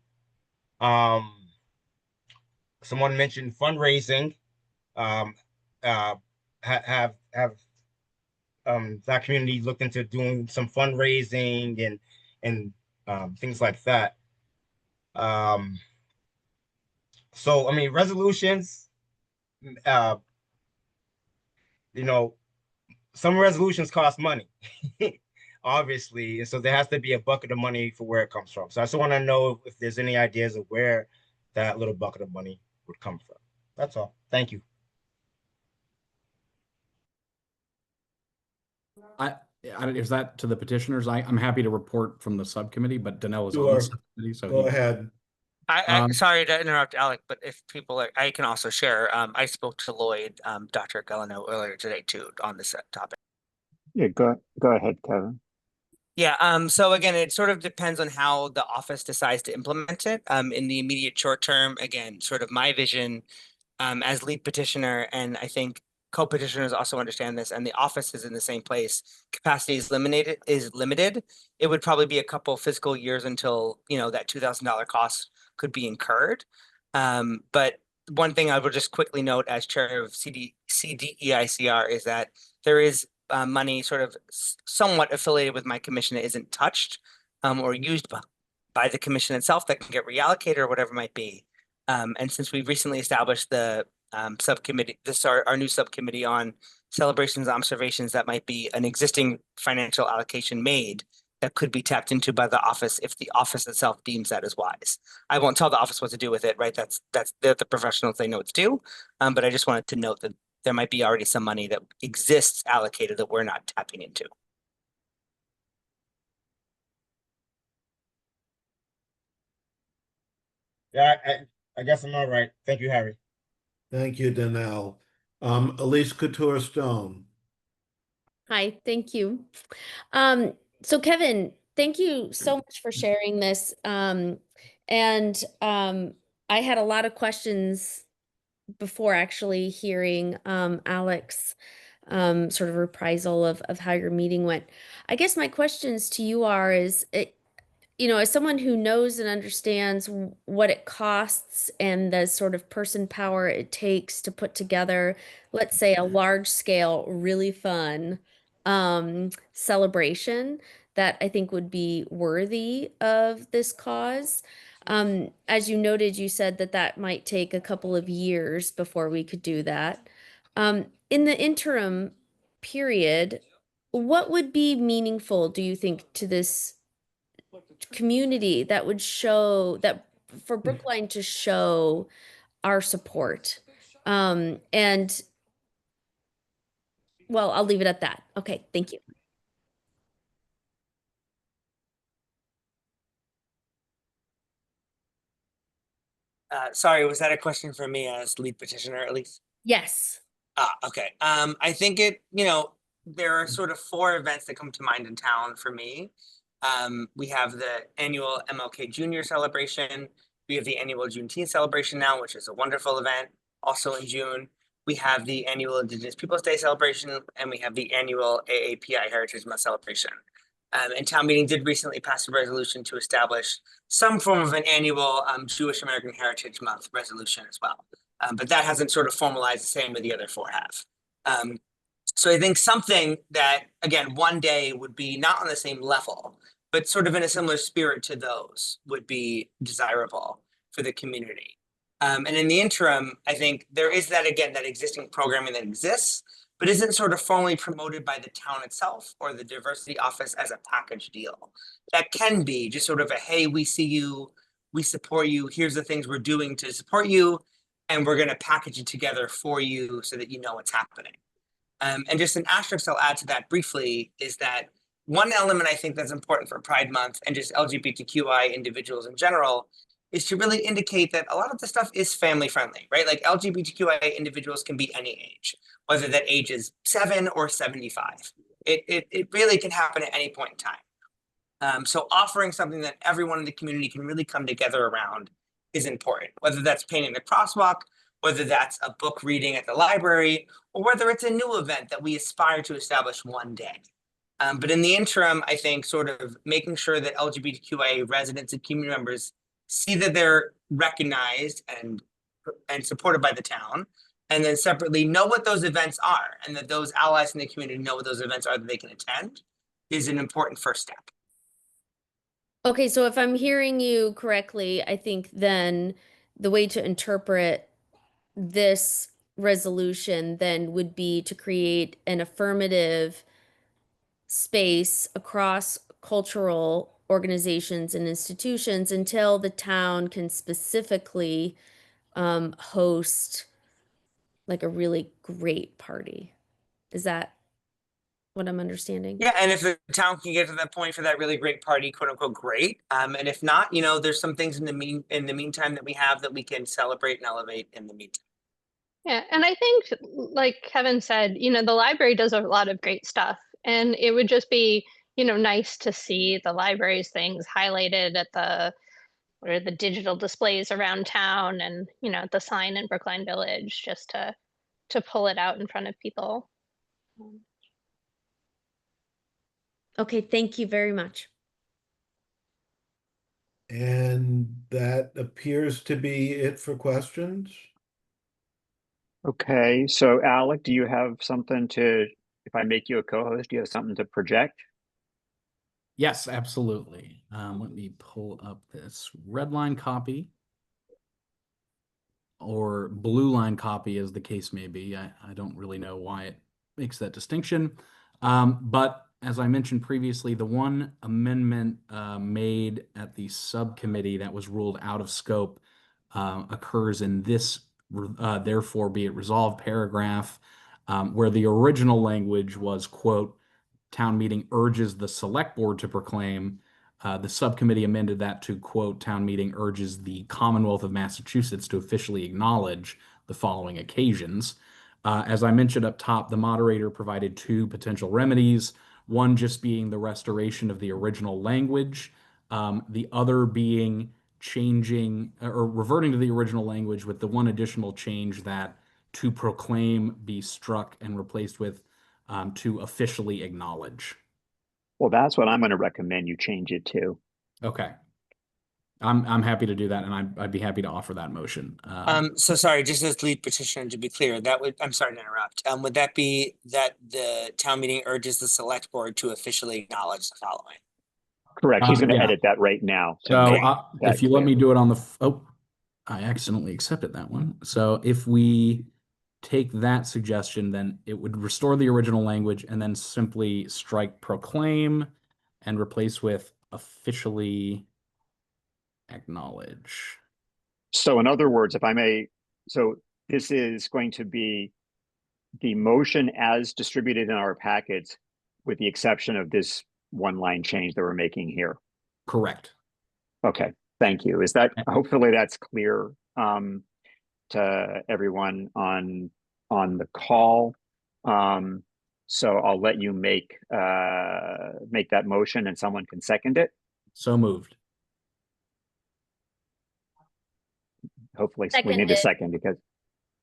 Someone mentioned fundraising. Have that community looked into doing some fundraising and things like that. So I mean, resolutions you know, some resolutions cost money, obviously. And so there has to be a bucket of money for where it comes from. So I just want to know if there's any ideas of where that little bucket of money would come from. That's all. Thank you. Is that to the petitioners? I'm happy to report from the subcommittee, but Danell is on Sure. the subcommittee, so Go he- ahead. Sorry to interrupt, Alec, but if people are, I can also share. I spoke to Lloyd, Dr. Galliano earlier today too on this topic. Yeah, go ahead, Kevin. Yeah, so again, it sort of depends on how the office decides to implement it. In the immediate short term, again, sort of my vision as lead petitioner, and I think co-petitioners also understand this, and the office is in the same place. Capacity is limited. It would probably be a couple fiscal years until, you know, that $2,000 cost could be incurred. But one thing I will just quickly note as chair of CDEICR is that there is money sort of somewhat affiliated with my commission that isn't touched or used by the commission itself that can get reallocated or whatever it might be. And since we've recently established the subcommittee, our new subcommittee on celebrations and observations, that might be an existing financial allocation made that could be tapped into by the office if the office itself deems that as wise. I won't tell the office what to do with it, right? They're the professionals, they know what to do. But I just wanted to note that there might be already some money that exists allocated that we're not tapping into. Yeah, I guess I'm all right. Thank you, Harry. Thank you, Danell. Elise Couture Stone. Hi, thank you. So Kevin, thank you so much for sharing this. I had a lot of questions before actually hearing Alex sort of reprisal of how your meeting went. I guess my questions to you are you know, as someone who knows and understands what it costs and the sort of person power it takes to put together, let's say, a large scale, really fun celebration that I think would be worthy of this cause. As you noted, you said that that might take a couple of years before we could do that. In the interim period, what would be meaningful, do you think, to this community that would show that for Brookline to show our support? And well, I'll leave it at that. Okay, thank you. Sorry, was that a question for me as lead petitioner at least? Yes. Okay. I think there are sort of 4 events that come to mind in town for me. We have the annual MLK Junior celebration. We have the annual Juneteenth celebration now, which is a wonderful event. Also in June, we have the annual Indigenous Peoples' Day celebration, and we have the annual AAPI Heritage Month celebration. And town meeting did recently pass a resolution to establish some form of an annual Jewish American Heritage Month resolution as well. But that hasn't sort of formalized the same as the other 4 have. So I think something that, again, one day would be not on the same level, but sort of in a similar spirit to those would be desirable for the community. And in the interim, I think there is that, again, that existing programming that exists, but isn't sort of formally promoted by the town itself or the diversity office as a package deal. That can be just sort of a, hey, we see you, we support you, here's the things we're doing to support you, and we're going to package it together for you so that you know what's happening. And just an asterisk I'll add to that briefly is that one element I think that's important for Pride Month and just LGBTQI individuals in general is to really indicate that a lot of the stuff is family friendly, right? Like LGBTQI individuals can be any age, whether that age is 7 or 75. It really can happen at any point in time. So offering something that everyone in the community can really come together around is important, whether that's painting the crosswalk, whether that's a book reading at the library, or whether it's a new event that we aspire to establish one day. But in the interim, I think sort of making sure that LGBTQIA residents and community members see that they're recognized and supported by the town, and then separately know what those events are, and that those allies in the community know what those events are that they can attend, is an important first step. Okay, so if I'm hearing you correctly, I think then the way to interpret this resolution then would be to create an affirmative space across cultural organizations and institutions until the town can specifically host like a really great party. Is that what I'm understanding? Yeah, and if the town can get to that point for that really great party, quote unquote, great. And if not, there's some things in the meantime that we have that we can celebrate and elevate in the meantime. Yeah, and I think, like Kevin said, the library does a lot of great stuff, and it would just be, nice to see the library's things highlighted at the digital displays around town, and the sign in Brookline Village, just to pull it out in front of people. Okay, thank you very much. And that appears to be it for questions. Okay, so Alec, do you have something to, if I make you a co-host, do you have something to project? Yes, absolutely. Let me pull up this red line copy or blue line copy, as the case may be. I don't really know why it makes that distinction. But as I mentioned previously, the one amendment made at the subcommittee that was ruled out of scope occurs in this, therefore be it resolved paragraph, where the original language was, quote, town meeting urges the select board to proclaim. The subcommittee amended that to, quote, town meeting urges the Commonwealth of Massachusetts to officially acknowledge the following occasions. As I mentioned up top, the moderator provided two potential remedies, one just being the restoration of the original language, the other being changing or reverting to the original language with the one additional change that to proclaim be struck and replaced with to officially acknowledge. Well, that's what I'm going to recommend you change it to. Okay. I'm happy to do that, and I'd be happy to offer that motion. So sorry, just as lead petitioner, to be clear, I'm sorry to interrupt. Would that be that the town meeting urges the select board to officially acknowledge the following? Correct. He's going to Yeah. edit that right now. To So make that if you let clear. me do it on the, I accidentally accepted that one. So if we take that suggestion, then it would restore the original language and then simply strike proclaim and replace with officially acknowledge. So in other words, if I may, so this is going to be the motion as distributed in our packets, with the exception of this one line change that we're making here. Correct. Okay, thank you. Is that, hopefully that's clear to everyone on the call. So I'll let you make that motion and someone can second it. So moved. Hopefully we need a Seconded. second because,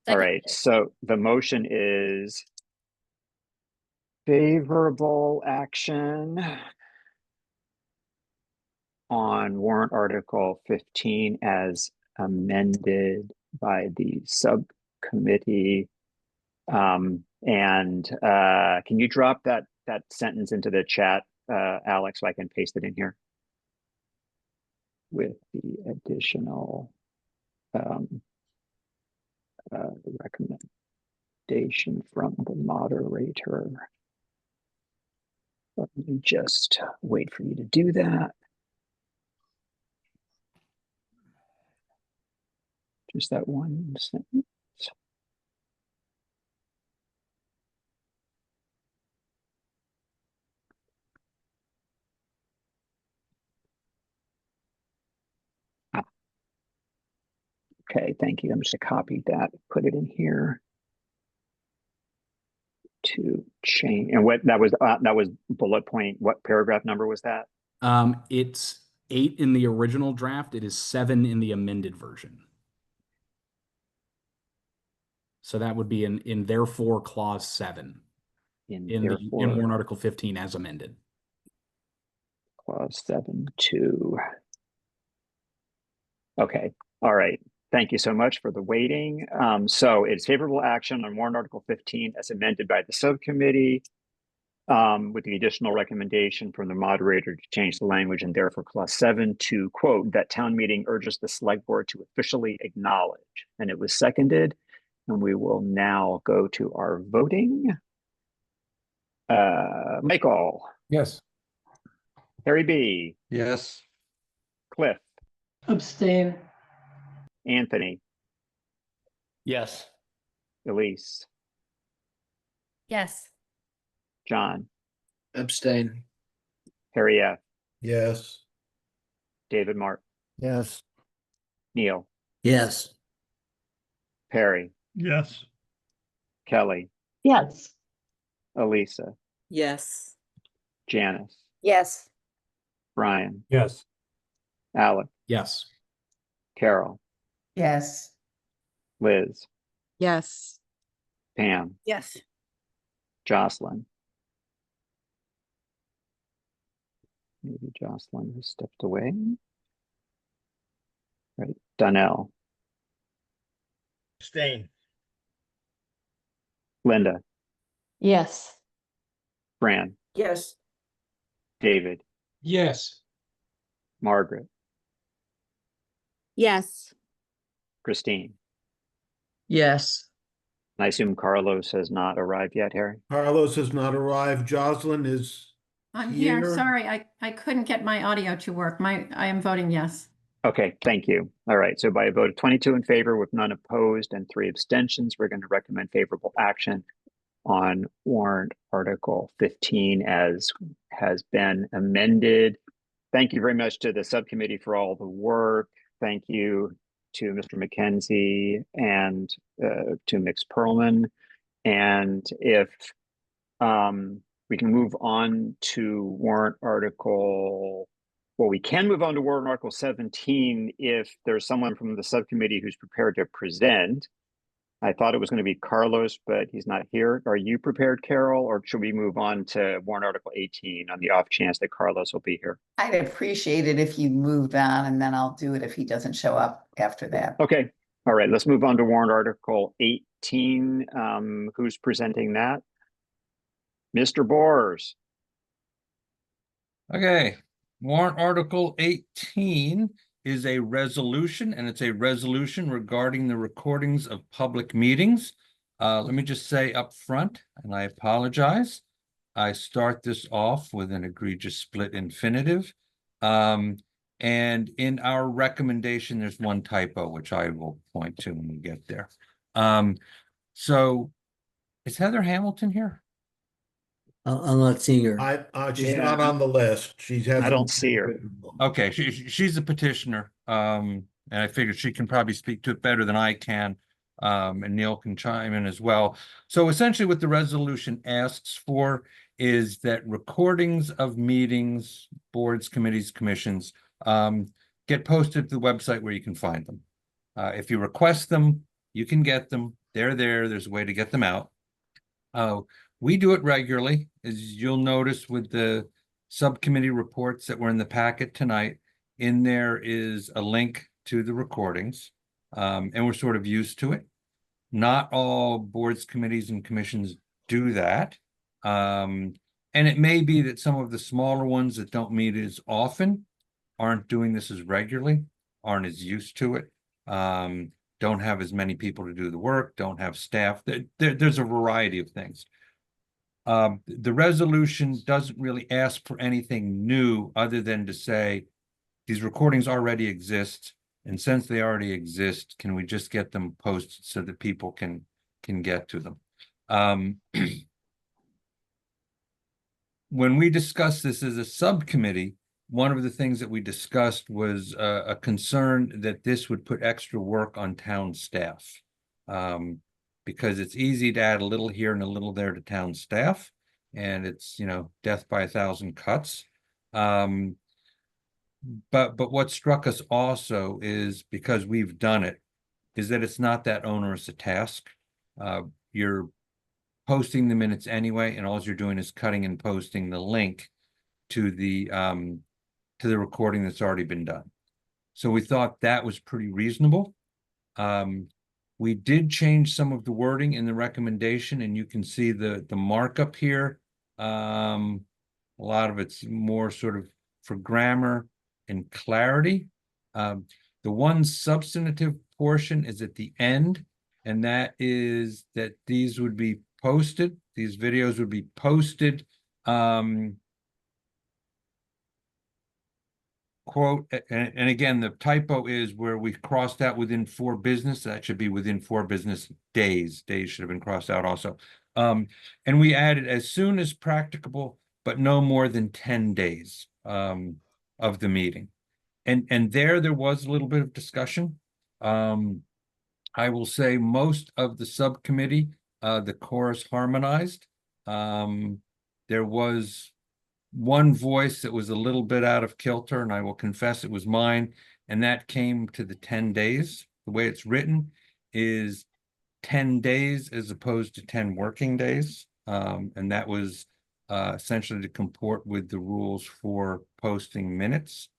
all right, so the motion is favorable action on warrant article 15 as amended by the subcommittee. And can you drop that sentence into the chat, Alex, so I can paste it in here with the additional recommendation from the moderator. Let me just wait for you to do that. Just that one sentence. Okay, thank you. I'm just gonna copy that, put it in here to change. And what that was bullet point. What paragraph number was that? It's 8 in the original draft. It is 7 in the amended version. So that would be in therefore clause 7 in warrant article 15 as amended. Clause 7(2). Okay, all right. Thank you so much for the waiting. So it's favorable action on warrant article 15 as amended by the subcommittee, with the additional recommendation from the moderator to change the language and therefore clause 7 to, quote, that town meeting urges the select board to officially acknowledge. And it was seconded. And we will now go to our voting. Michael, Yes. Harry B, Yes. Cliff, Abstain. Anthony, Yes. Elise, Yes. John, Abstain. Harry F, Yes. David Mark, Yes. Neil, Yes. Perry, Yes. Kelly, Yes. Elisa, Yes. Janice, Yes. Brian, Yes. Alec, Yes. Carol, Yes. Liz, Yes. Pam, Yes. Jocelyn. Maybe Jocelyn has stepped away. Right, Donnell, Abstain. Linda, Yes. Fran, Yes. David, Yes. Margaret, Yes. Christine. Yes. I assume Carlos has not arrived yet, Harry? Carlos has not arrived. Jocelyn is I'm here. here. Sorry, I couldn't get my audio to work. I am voting yes. Okay, thank you. All right, so by a vote of 22 in favor with none opposed and 3 abstentions, we're going to recommend favorable action on warrant Article 15 as has been amended. Thank you very much to the subcommittee for all the work. Thank you to Mr. McKenzie and to Mix Perlman. And if we can move on to warrant article, well, we can move on to warrant article 17 if there's someone from the subcommittee who's prepared to present. I thought it was going to be Carlos, but he's not here. Are you prepared, Carol, or should we move on to warrant article 18 on the off chance that Carlos will be here? I'd appreciate it if you moved on, and then I'll do it if he doesn't show up after that. Okay. All right, let's move on to warrant article 18. Who's presenting that? Mr. Bors. Okay, warrant article 18 is a resolution, and it's a resolution regarding the recordings of public meetings. Let me just say up front, and I apologize, I start this off with an egregious split infinitive. And in our recommendation, there's one typo, which I will point to when we get there. So is Heather Hamilton here? I'm not seeing her. She's Yeah. not on the list. She hasn't. I don't see her. Okay, she's a petitioner, and I figured she can probably speak to it better than I can, and Neil can chime in as well. So essentially what the resolution asks for is that recordings of meetings, boards, committees, commissions, get posted to the website where you can find them. If you request them, you can get them. They're there. There's a way to get them out. We do it regularly, as you'll notice with the subcommittee reports that were in the packet tonight. In there is a link to the recordings, and we're sort of used to it. Not all boards, committees, and commissions do that. And it may be that some of the smaller ones that don't meet as often aren't doing this as regularly, aren't as used to it, don't have as many people to do the work, don't have staff. There's a variety of things. The resolution doesn't really ask for anything new other than to say these recordings already exist, and since they already exist, can we just get them posted so that people can get to them? When we discussed this as a subcommittee, one of the things that we discussed was a concern that this would put extra work on town staff. Because it's easy to add a little here and a little there to town staff, and it's, you know, death by 1,000 cuts. But what struck us also is, because we've done it, is that it's not that onerous a task. You're posting the minutes anyway, and all you're doing is cutting and posting the link to the recording that's already been done. So we thought that was pretty reasonable. We did change some of the wording in the recommendation, and you can see the markup here. A lot of it's more sort of for grammar and clarity. The one substantive portion is at the end, And that is that these would be posted, these videos would be posted, quote, and again, the typo is where we crossed out within 4 business, that should be within 4 business days. Days should have been crossed out also. And we added as soon as practicable, but no more than 10 days of the meeting. And there was a little bit of discussion. I will say most of the subcommittee, the chorus harmonized. There was one voice that was a little bit out of kilter, and I will confess it was mine, and that came to the 10 days. The way it's written is 10 days as opposed to 10 working days. And that was essentially to comport with the rules for posting minutes.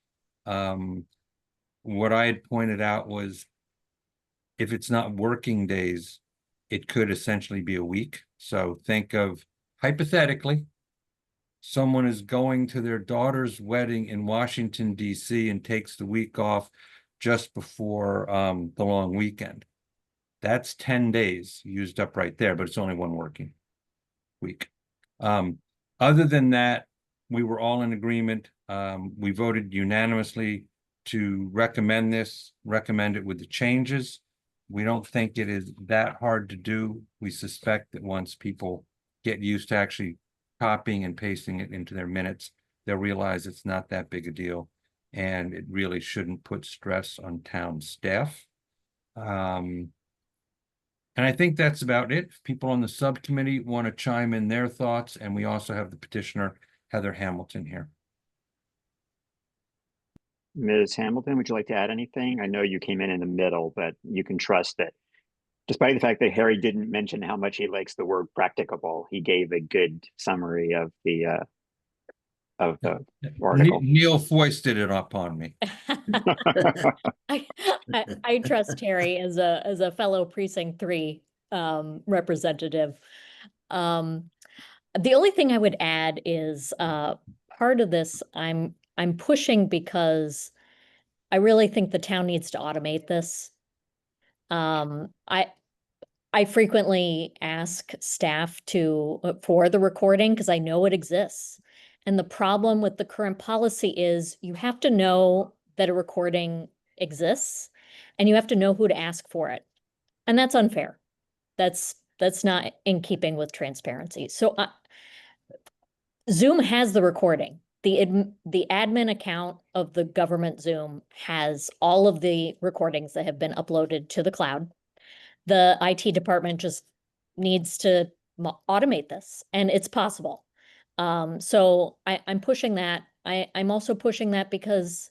What I had pointed out was if it's not working days, it could essentially be a week. So think of, hypothetically, someone is going to their daughter's wedding in Washington, D.C. and takes the week off just before the long weekend. That's 10 days used up right there, but it's only 1 working week. Other than that, we were all in agreement. We voted unanimously to recommend it with the changes. We don't think it is that hard to do. We suspect that once people get used to actually copying and pasting it into their minutes, they'll realize it's not that big a deal, and it really shouldn't put stress on town staff. And I think that's about it. If people on the subcommittee want to chime in their thoughts, and we also have the petitioner, Heather Hamilton, here. Ms. Hamilton, would you like to add anything? I know you came in the middle, but you can trust that despite the fact that Harry didn't mention how much he likes the word practicable, he gave a good summary of the article. Neil foisted it upon me. I trust Harry as a fellow precinct 3 representative. The only thing I would add is part of this I'm pushing because I really think the town needs to automate this. I frequently ask staff for the recording because I know it exists. And the problem with the current policy is you have to know that a recording exists and you have to know who to ask for it. And that's unfair. That's not in keeping with transparency. So Zoom has the recording. The admin account of the government Zoom has all of the recordings that have been uploaded to the cloud. The IT department just needs to automate this, and it's possible. So I'm pushing that. I'm also pushing that because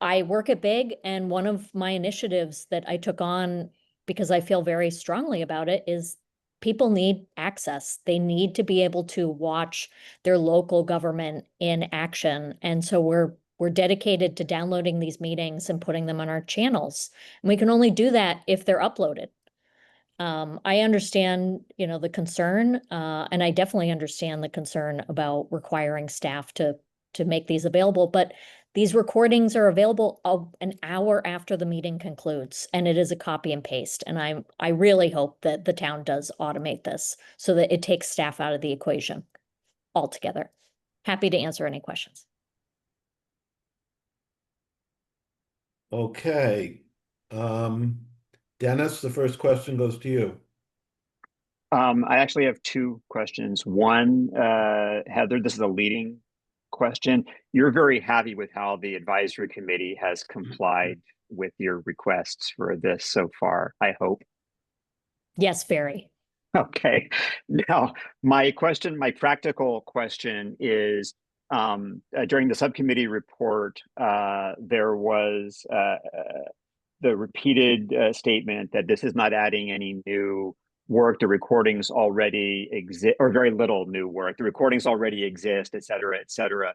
I work at Big, and one of my initiatives that I took on because I feel very strongly about it is people need access. They need to be able to watch their local government in action. And so we're dedicated to downloading these meetings and putting them on our channels. And we can only do that if they're uploaded. I understand, the concern, and I definitely understand the concern about requiring staff to make these available, but these recordings are available an hour after the meeting concludes, and it is a copy and paste. And I really hope that the town does automate this so that it takes staff out of the equation altogether. Happy to answer any questions. Okay. Dennis, the first question goes to you. I actually have 2 questions. One, Heather, this is a leading question. You're very happy with how the advisory committee has complied with your requests for this so far, I hope. Yes, very. Okay. Now, my practical question is, during the subcommittee report, there was the repeated statement that this is not adding any new work. The recordings already exist, or very little new work. The recordings already exist, et cetera, et cetera.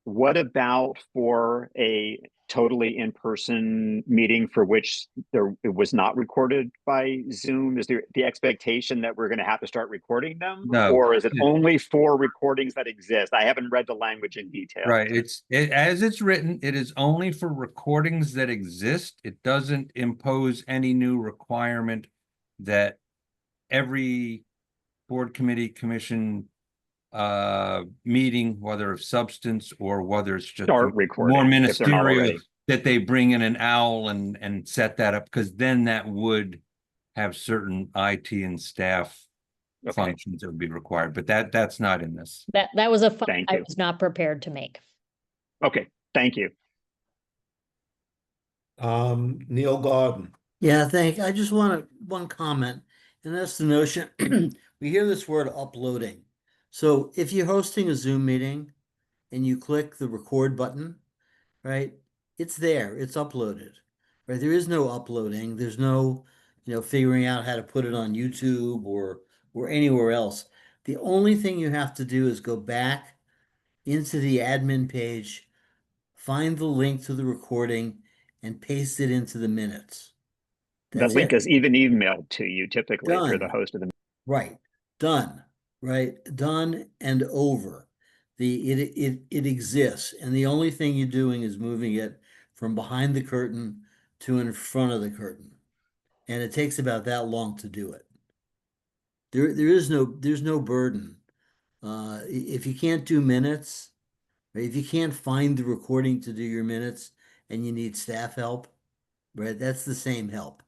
What about for a totally in-person meeting for which it was not recorded by Zoom? Is there the expectation that we're going to have to start recording them? No. Or is it only for recordings that exist? I haven't read the language in detail. Right, as it's written, it is only for recordings that exist. It doesn't impose any new requirement that every board, committee, commission meeting, whether of substance or whether it's just Start recording more if they're not ministerial, already. that they bring in an owl and set that up, because then that would have certain IT and staff functions that would be required, but that's not in this. That was a fun Thank I you. was not prepared to make. Okay, thank you. Neil Gordon. Yeah, I just want one comment, and that's the notion, we hear this word uploading. So if you're hosting a Zoom meeting and you click the record button, right, it's there, it's uploaded, right? There is no uploading. There's no, figuring out how to put it on YouTube or anywhere else. The only thing you have to do is go back into the admin page, find the link to the recording, and paste it into the minutes. The link is even emailed to you typically if you're the Done. host of the. Right. Done. Right. Done and over. It exists. And the only thing you're doing is moving it from behind the curtain to in front of the curtain. And it takes about that long to do it. There's no burden. If you can't do minutes, right, if you can't find the recording to do your minutes and you need staff help, right, that's the same help.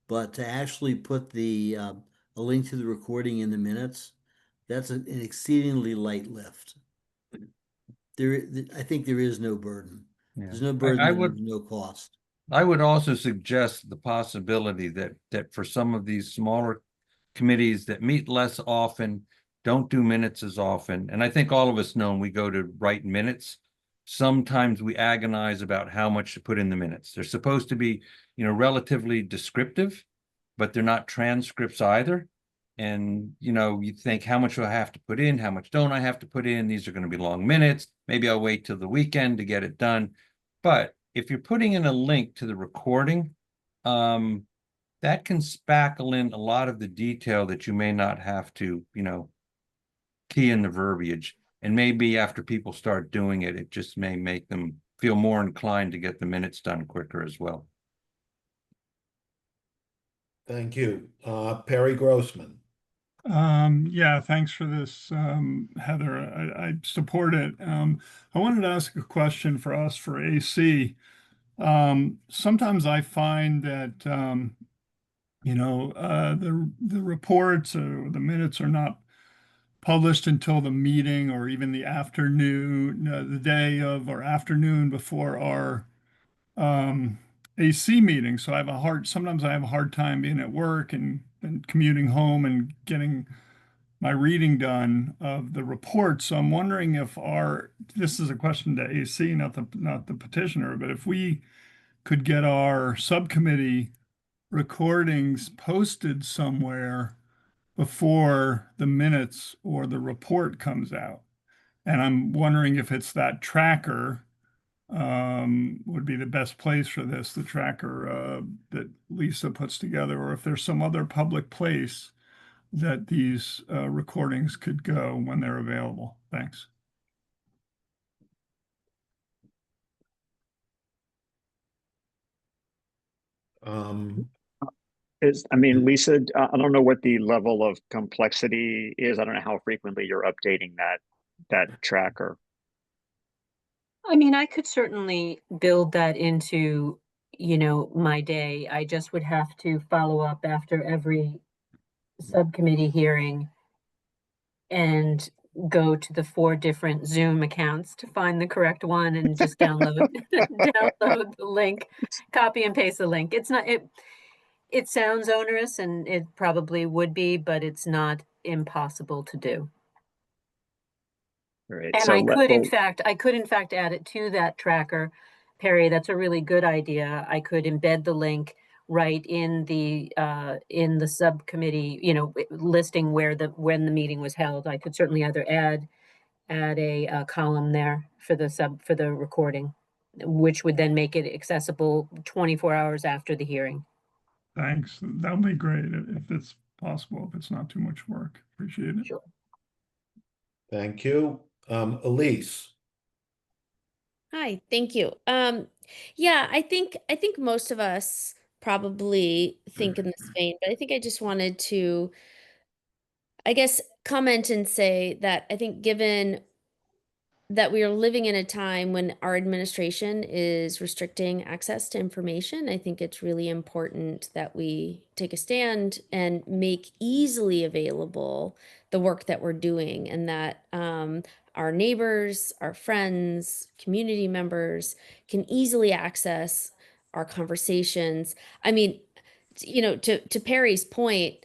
But to actually put a link to the recording in the minutes, that's an exceedingly light lift. I think there is no burden. Yeah. There's no burden, there's no cost. I would also suggest the possibility that for some of these smaller committees that meet less often, don't do minutes as often, and I think all of us know when we go to write minutes, sometimes we agonize about how much to put in the minutes. They're supposed to be, relatively descriptive, but they're not transcripts either. And, you think, how much do I have to put in? How much don't I have to put in? These are going to be long minutes. Maybe I'll wait till the weekend to get it done. But if you're putting in a link to the recording, that can spackle in a lot of the detail that you may not have to, key in the verbiage. And maybe after people start doing it, it just may make them feel more inclined to get the minutes done quicker as well. Thank you. Perry Grossman. Yeah, thanks for this, Heather. I support it. I wanted to ask a question for us for AC. Sometimes I find that the reports or the minutes are not published until the meeting or even the afternoon, the day of or afternoon before our AC meeting. So sometimes I have a hard time being at work and commuting home and getting my reading done of the report. So I'm wondering if this is a question to AC, not the petitioner, but if we could get our subcommittee recordings posted somewhere before the minutes or the report comes out. And I'm wondering if it's that tracker would be the best place for this, the tracker that Lisa puts together, or if there's some other public place that these recordings could go when they're available. Thanks. Lisa, I don't know what the level of complexity is. I don't know how frequently you're updating that tracker. I could certainly build that into, my day. I just would have to follow up after every subcommittee hearing and go to the 4 different Zoom accounts to find the correct one and just download the link, copy and paste the link. It sounds onerous, and it probably would be, but it's not impossible to do. Right. And I could in fact add it to that tracker. Perry, that's a really good idea. I could embed the link right in the subcommittee, listing when the meeting was held. I could certainly either add add a column there for for the recording, which would then make it accessible 24 hours after the hearing. Thanks. That would be great if it's possible, if it's not too much work. Appreciate it. Sure. Thank you. Elise. Hi, thank you. Yeah, I think most of us probably think in this vein, but I think I just wanted to, I guess, comment and say that I think given that we are living in a time when our administration is restricting access to information, I think it's really important that we take a stand and make easily available the work that we're doing, and that our neighbors, our friends, community members can easily access our conversations. I mean, to Perry's point,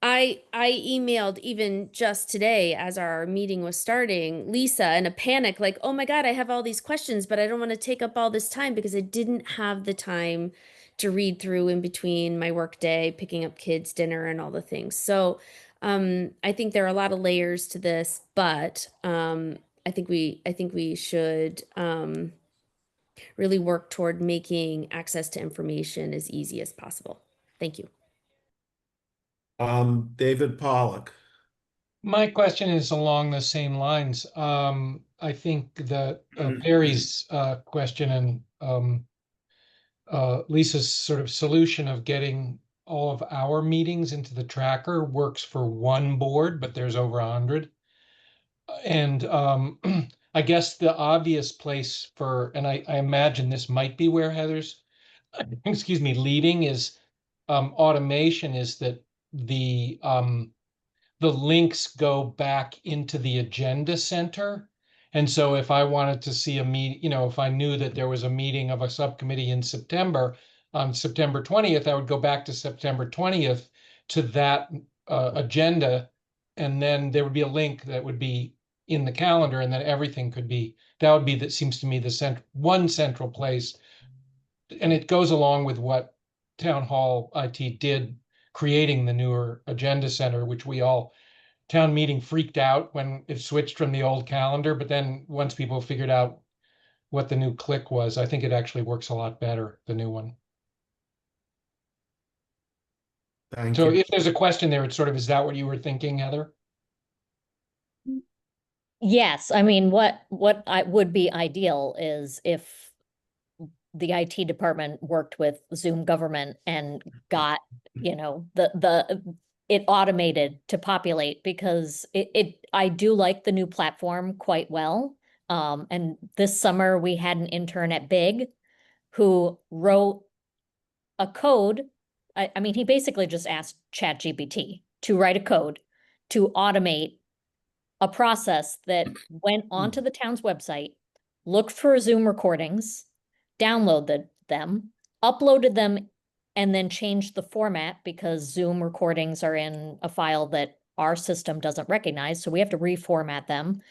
I emailed even just today as our meeting was starting, Lisa, in a panic, like, oh my God, I have all these questions, but I don't want to take up all this time because I didn't have the time to read through in between my work day, picking up kids' dinner and all the things. So I think there are a lot of layers to this, but I think we should really work toward making access to information as easy as possible. Thank you. David Pollock. My question is along the same lines. I think that Perry's question and Lisa's sort of solution of getting all of our meetings into the tracker works for one board, but there's over 100. And I guess the obvious place for, and I imagine this might be where Heather's, excuse me, leading is automation, is that the links go back into the agenda center. And so if I wanted to see a meet, if I knew that there was a meeting of a subcommittee in September, on September 20th, I would go back to September 20th to that agenda. And then there would be a link that would be in the calendar, and then everything could be, that would be, that seems to me the one central place. And it goes along with what Town Hall IT did, creating the newer agenda center, which town meeting freaked out when it switched from the old calendar. But then once people figured out what the new click was, I think it actually works a lot better, the new one. Thank So you. if there's a question there, it's sort of, is that what you were thinking, Heather? Yes, I mean, what would be ideal is if the IT department worked with Zoom Government and got, it automated to populate, because I do like the new platform quite well. And this summer we had an intern at Big who wrote a code. I mean, he basically just asked ChatGPT to write a code to automate a process that went onto the town's website, looked for Zoom recordings, downloaded them, uploaded them, and then changed the format because Zoom recordings are in a file that our system doesn't recognize. So we have to reformat them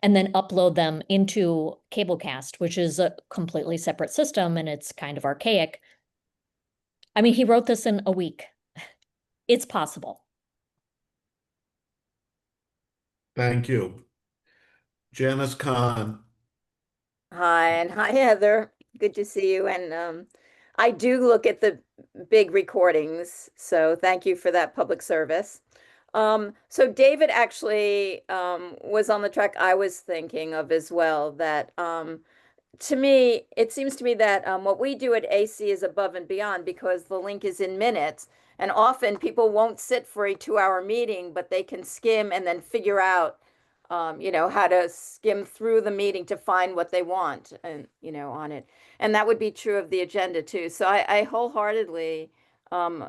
and then upload them into Cablecast, which is a completely separate system and it's kind of archaic. I mean, he wrote this in a week. It's possible. Thank you. Janice Kahn. Hi, and hi, Heather. Good to see you. And I do look at the big recordings, so thank you for that public service. So David actually was on the track I was thinking of as well, that to me, it seems to me that what we do at AC is above and beyond, because the link is in minutes. And often people won't sit for a 2-hour meeting, but they can skim and then figure out, how to skim through the meeting to find what they want and, on it. And that would be true of the agenda too. So I wholeheartedly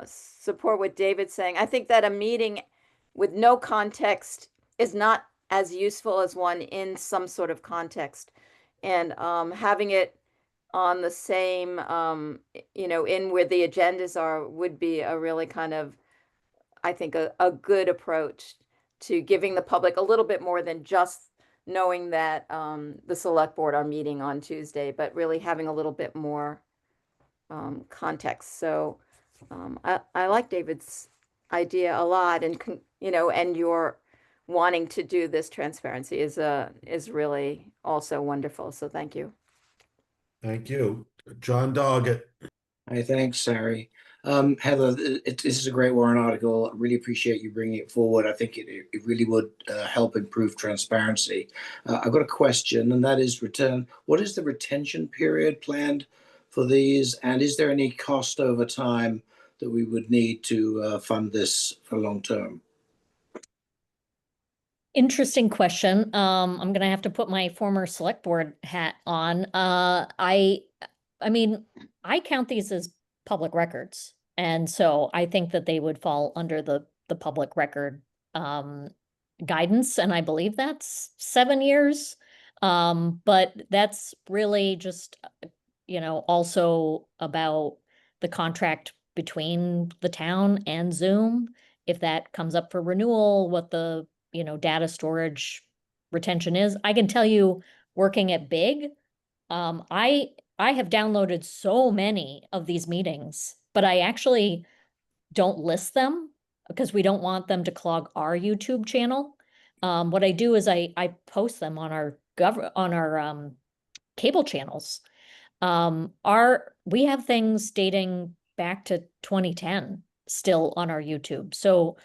support what David's saying. I think that a meeting with no context is not as useful as one in some sort of context. And having it on the same, in where the agendas are, would be a really kind of, I think, a good approach to giving the public a little bit more than just knowing that the select board are meeting on Tuesday, but really having a little bit more context. So I like David's idea a lot, and and wanting to do this transparency is really also wonderful. So thank you. Thank you. John Doggett. Hi, thanks, Harry. Heather, this is a great warrant article. I really appreciate you bringing it forward. I think it really would help improve transparency. I've got a question, and that is what is the retention period planned for these? And is there any cost over time that we would need to fund this for long term? Interesting question. I'm gonna have to put my former select board hat on. I mean, I count these as public records, and so I think that they would fall under the public record guidance, and I believe that's 7 years. But that's really just, also about the contract between the town and Zoom. If that comes up for renewal, what the data storage retention is. I can tell you, working at Big, I have downloaded so many of these meetings, but I actually don't list them because we don't want them to clog our YouTube channel. What I do is I post them on our cable channels. We have things dating back to 2010 still on our YouTube. So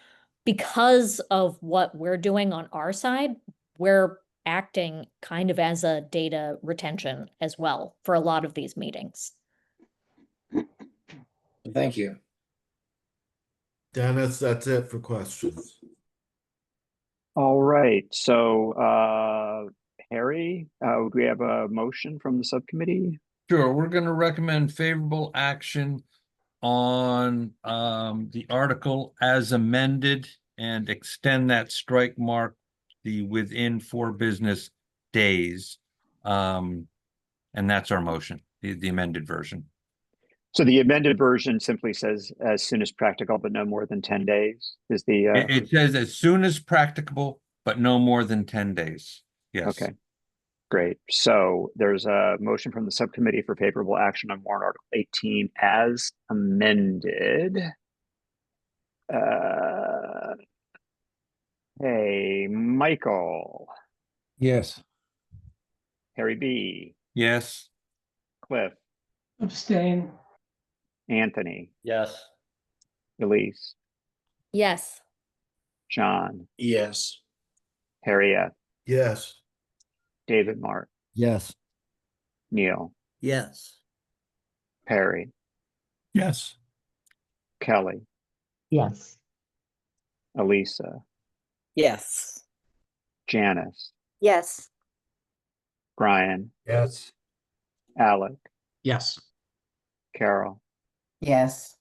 because of what we're doing on our side, we're acting kind of as a data retention as well for a lot of these meetings. Thank you. Dennis, that's it for questions. All right, so Harry, would we have a motion from the subcommittee? Sure, we're going to recommend favorable action on the article as amended and extend that strike mark the within 4 business days. And that's our motion, the amended version. So the amended version simply says as soon as practical, but no more than 10 days is the. It says as soon as practicable, but no more than 10 days. Yes. Okay, great. So there's a motion from the subcommittee for favorable action on warrant article 18 as amended. Hey, Michael. Yes. Harry B. Yes. Cliff. Abstain. Anthony. Yes. Elise. Yes. John. Yes. Harriet. Yes. David Mark. Yes. Neil. Yes. Perry. Yes. Kelly. Yes. Elisa. Yes. Janice. Yes. Brian. Yes. Alec. Yes. Carol. Yes.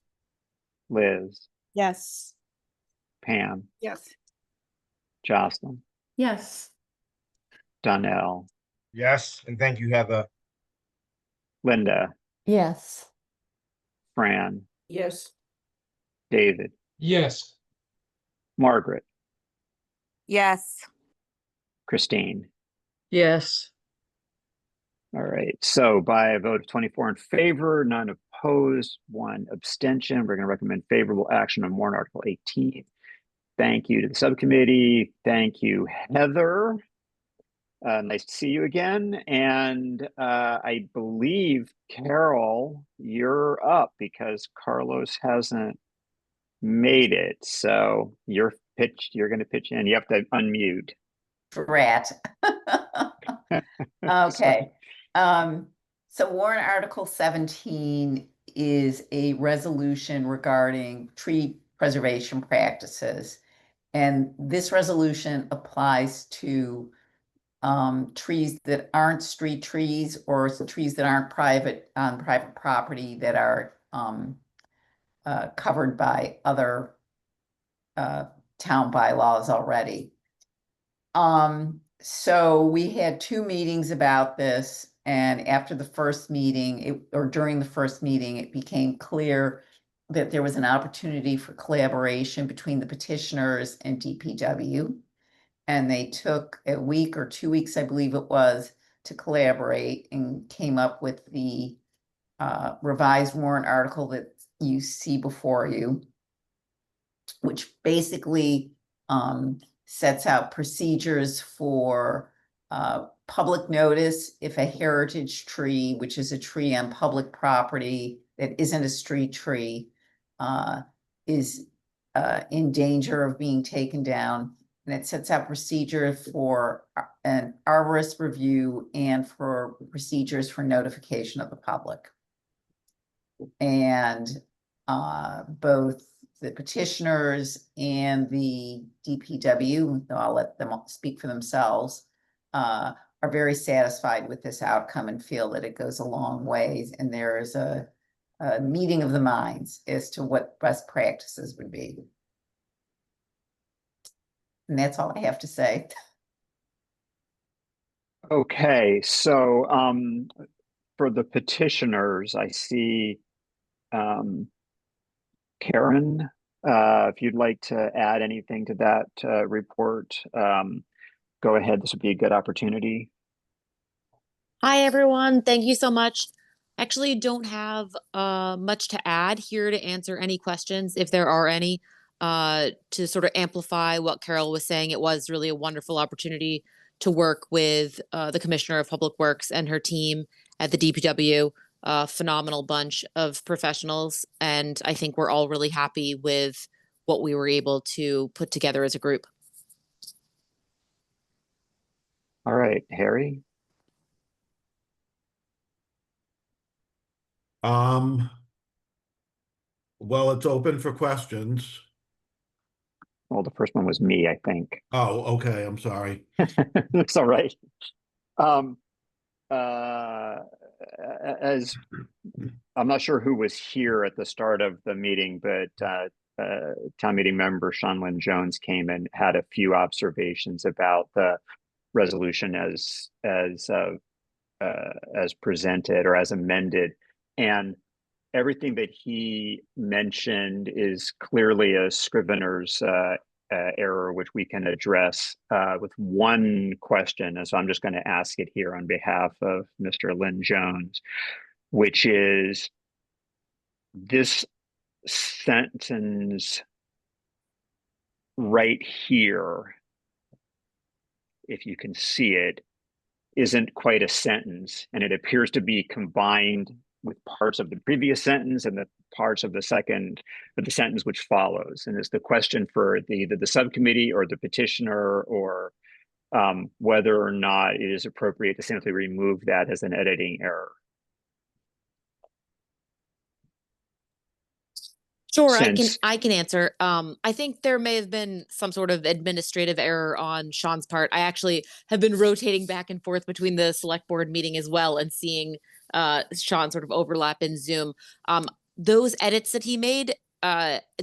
Liz. Yes. Pam. Yes. Jocelyn. Yes. Donnell. Yes, and thank you, Heather. Linda. Yes. Fran. Yes. David. Yes. Margaret. Yes. Christine. Yes. All right, so by a vote of 24 in favor, none opposed, 1 abstention, we're going to recommend favorable action on warrant article 18. Thank you to the subcommittee. Thank you, Heather. Nice to see you again. And I believe, Carol, you're up because Carlos hasn't made it. So you're going to pitch in. You have to unmute. Brat. Okay. So warrant article 17 is a resolution regarding tree preservation practices. And this resolution applies to trees that aren't street trees or trees that aren't on private property that are covered by other town bylaws already. So we had 2 meetings about this, and after the first meeting, during the first meeting, it became clear that there was an opportunity for collaboration between the petitioners and DPW. And they took a week or 2 weeks, I believe it was, to collaborate and came up with the revised warrant article that you see before you, which basically sets out procedures for public notice if a heritage tree, which is a tree on public property that isn't a street tree, is in danger of being taken down. And it sets out procedure for an arborist review and for procedures for notification of the public. And both the petitioners and the DPW, though I'll let them speak for themselves, are very satisfied with this outcome and feel that it goes a long ways. And there is a meeting of the minds as to what best practices would be. And that's all I have to say. Okay, so for the petitioners, I see Karen, if you'd like to add anything to that report, go ahead. This would be a good opportunity. Hi, everyone. Thank you so much. Actually, don't have much to add here to answer any questions, if there are any, to sort of amplify what Carol was saying. It was really a wonderful opportunity to work with the Commissioner of Public Works and her team at the DPW. Phenomenal bunch of professionals, and I think we're all really happy with what we were able to put together as a group. All right, Harry. Well, it's open for questions. Well, the first one was me, I think. Oh, okay. I'm sorry. It's all right. As I'm not sure who was here at the start of the meeting, but town meeting member Sean Lynn Jones came and had a few observations about the resolution as presented or as amended, and everything that he mentioned is clearly a scrivener's error, which we can address with one question. And so I'm just going to ask it here on behalf of Mr. Lynn Jones, which is this sentence right here, if you can see it, isn't quite a sentence, and it appears to be combined with parts of the previous sentence and the parts of the sentence which follows. And it's the question for either the subcommittee or the petitioner, or whether or not it is appropriate to simply remove that as an editing error. Sure, I can answer. I think there may have been some sort of administrative error on Sean's part. I actually have been rotating back and forth between the select board meeting as well and seeing Sean sort of overlap in Zoom. Those edits that he made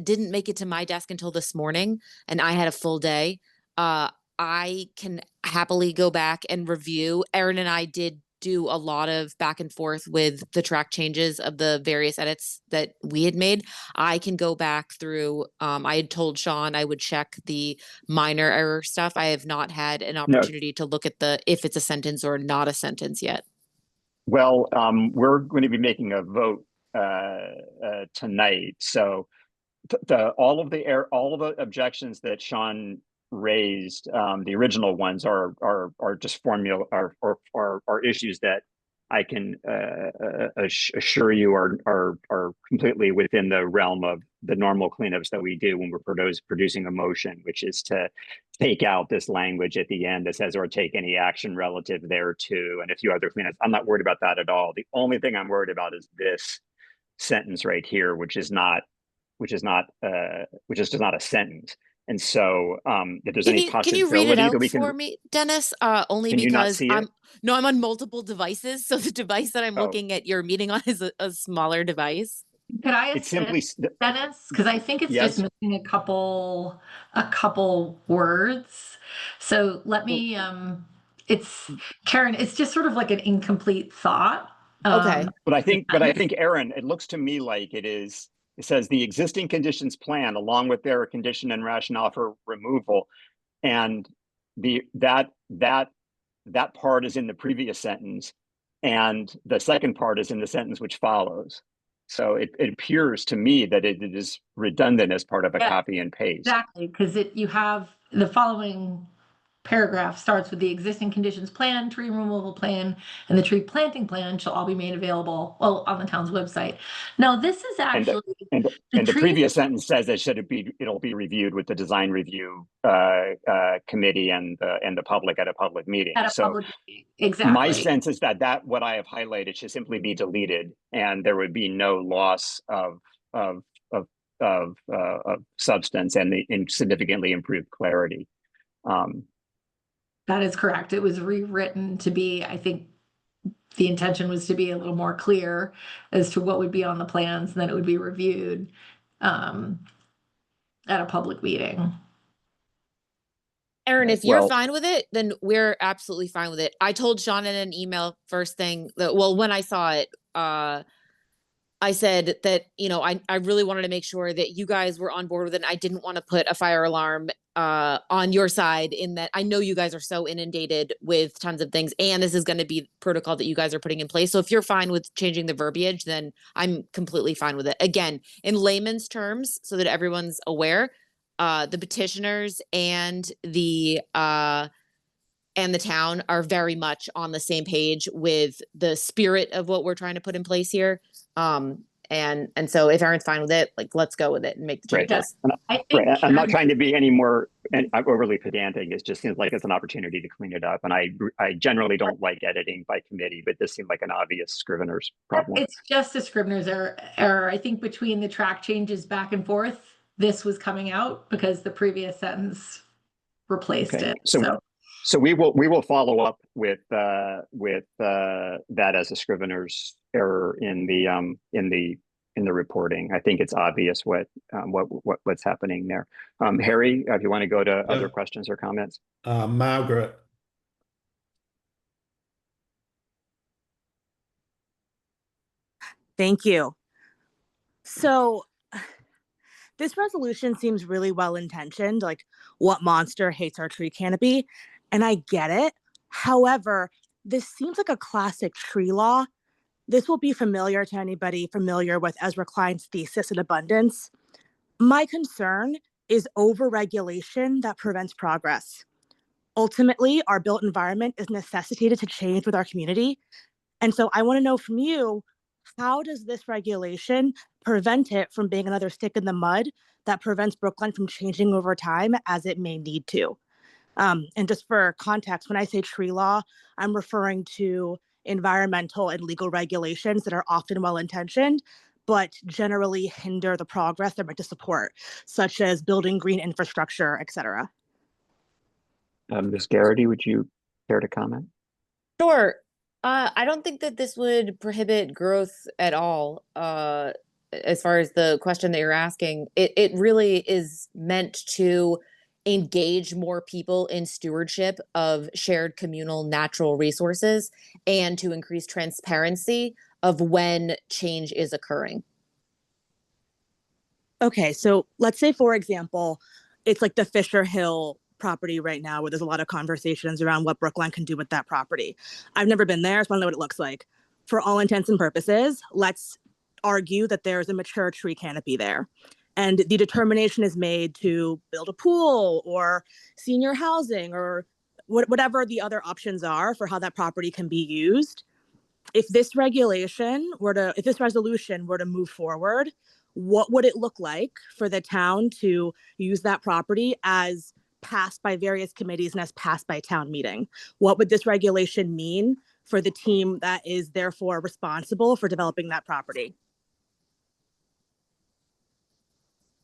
didn't make it to my desk until this morning, and I had a full day. I can happily go back and review. Erin and I did do a lot of back and forth with the track changes of the various edits that we had made. I can go back through. I had told Sean I would check the minor error stuff. I have not had an opportunity to look at if it's a sentence or not a sentence yet. Well, we're going to be making a vote tonight. So all of the objections that Sean raised, the original ones are just are issues that I can assure you are completely within the realm of the normal cleanups that we do when we're producing a motion, which is to take out this language at the end that says or take any action relative thereto, and a few other cleanups. I'm not worried about that at all. The only thing I'm worried about is this sentence right here, which is just not a sentence. And so if there's any possibility can you read it out that we can for me, Dennis? Only can you not because see it? I'm on multiple devices, so the device that I'm looking at your meeting on is a smaller device. Could I It's simply assist, Dennis? Because I think it's Yes. just missing a couple words. So let me it's Karen, it's just sort of like an incomplete thought. Okay. But I think Erin, it looks to me like it is. It says the existing conditions plan along with their condition and rationale for removal, and that part is in the previous sentence, and the second part is in the sentence which follows. So it appears to me that it is redundant as part of a copy and paste. Exactly, because you have the following paragraph starts with the existing conditions plan, tree removal plan, and the tree planting plan shall all be made available, well, on the town's website. Now, this is And actually, and the and the trees- previous sentence says that it'll be reviewed with the design review committee and the public at a public meeting. at a So public meeting. Exactly. my sense is that what I have highlighted should simply be deleted, and there would be no loss of substance and significantly improved clarity. That is correct. It was rewritten to be, I think the intention was to be a little more clear as to what would be on the plans, and then it would be reviewed at a public meeting. Aaron, if you're Well- fine with it, then we're absolutely fine with it. I told Sean in an email first thing that, well, when I saw it, I said that, I really wanted to make sure that you guys were on board with it. And I didn't want to put a fire alarm on your side, in that I know you guys are so inundated with tons of things, and this is going to be protocol that you guys are putting in place. So if you're fine with changing the verbiage, then I'm completely fine with it. Again, in layman's terms, so that everyone's aware, the petitioners and the town are very much on the same page with the spirit of what we're trying to put in place here. And so if Aaron's fine with it, like, let's go with it and make the Right. changes. Right. I'm not trying to be any more overly pedantic. It just seems like it's an opportunity to clean it up. And I generally don't like editing by committee, but this seemed like an obvious Scrivener's problem. It's just a Scrivener's error. I think between the track changes back and forth, this was coming out because the previous sentence replaced Okay. it. So we will follow up with that as a Scrivener's error in the reporting. I think it's obvious what's happening there. Harry, if you want to go to other questions or comments. Margaret. Thank you. So this resolution seems really well intentioned, like, what monster hates our tree canopy? And I get it. However, this seems like a classic tree law. This will be familiar to anybody familiar with Ezra Klein's thesis in abundance. My concern is overregulation that prevents progress. Ultimately, our built environment is necessitated to change with our community. And so I want to know from you, how does this regulation prevent it from being another stick in the mud that prevents Brookline from changing over time as it may need to? And just for context, when I say tree law, I'm referring to environmental and legal regulations that are often well-intentioned, but generally hinder the progress they're meant to support, such as building green infrastructure, et cetera. Ms. Garrity, would you care to comment? Sure. I don't think that this would prohibit growth at all. As far as the question that you're asking, it really is meant to engage more people in stewardship of shared communal natural resources and to increase transparency of when change is occurring. Okay, so let's say, for example, it's like the Fisher Hill property right now, where there's a lot of conversations around what Brookline can do with that property. I've never been there, so I don't know what it looks like. For all intents and purposes, let's argue that there's a mature tree canopy there, and the determination is made to build a pool or senior housing or whatever the other options are for how that property can be used. If this resolution were to move forward, what would it look like for the town to use that property as passed by various committees and as passed by town meeting? What would this regulation mean for the team that is therefore responsible for developing that property?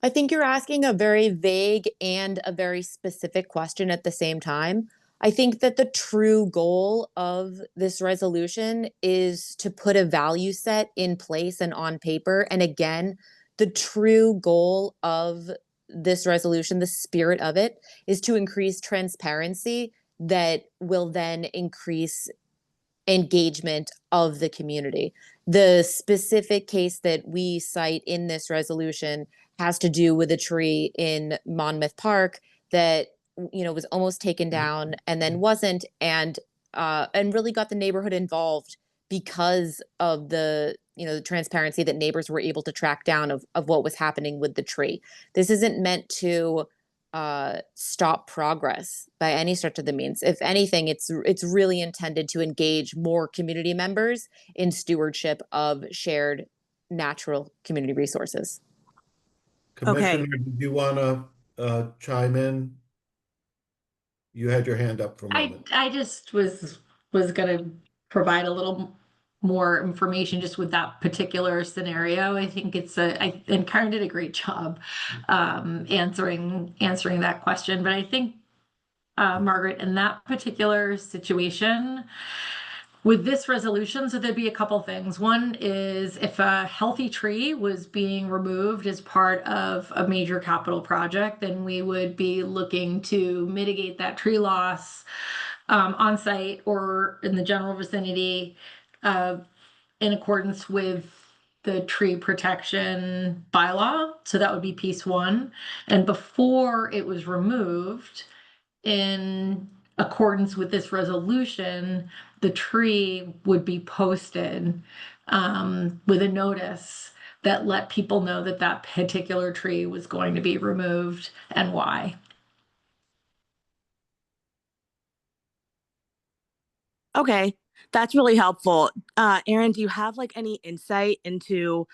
I think you're asking a very vague and a very specific question at the same time. I think that the true goal of this resolution is to put a value set in place and on paper. And again, the true goal of this resolution, the spirit of it, is to increase transparency that will then increase engagement of the community. The specific case that we cite in this resolution has to do with a tree in Monmouth Park that was almost taken down and then wasn't, and really got the neighborhood involved because of the the transparency that neighbors were able to track down of what was happening with the tree. This isn't meant to stop progress by any stretch of the means. If anything, it's really intended to engage more community members in stewardship of shared natural community resources. Commissioner, did you want to chime in? You had your hand up for a moment. I just was gonna provide a little more information just with that particular scenario. I think and Karen did a great job answering that question. But I think Margaret, in that particular situation, with this resolution, so there'd be a couple things. One is if a healthy tree was being removed as part of a major capital project, then we would be looking to mitigate that tree loss on site or in the general vicinity in accordance with the tree protection bylaw. So that would be piece one. And before it was removed, in accordance with this resolution, the tree would be posted with a notice that let people know that that particular tree was going to be removed and why. Okay, that's really helpful. Aaron, do you have like any insight into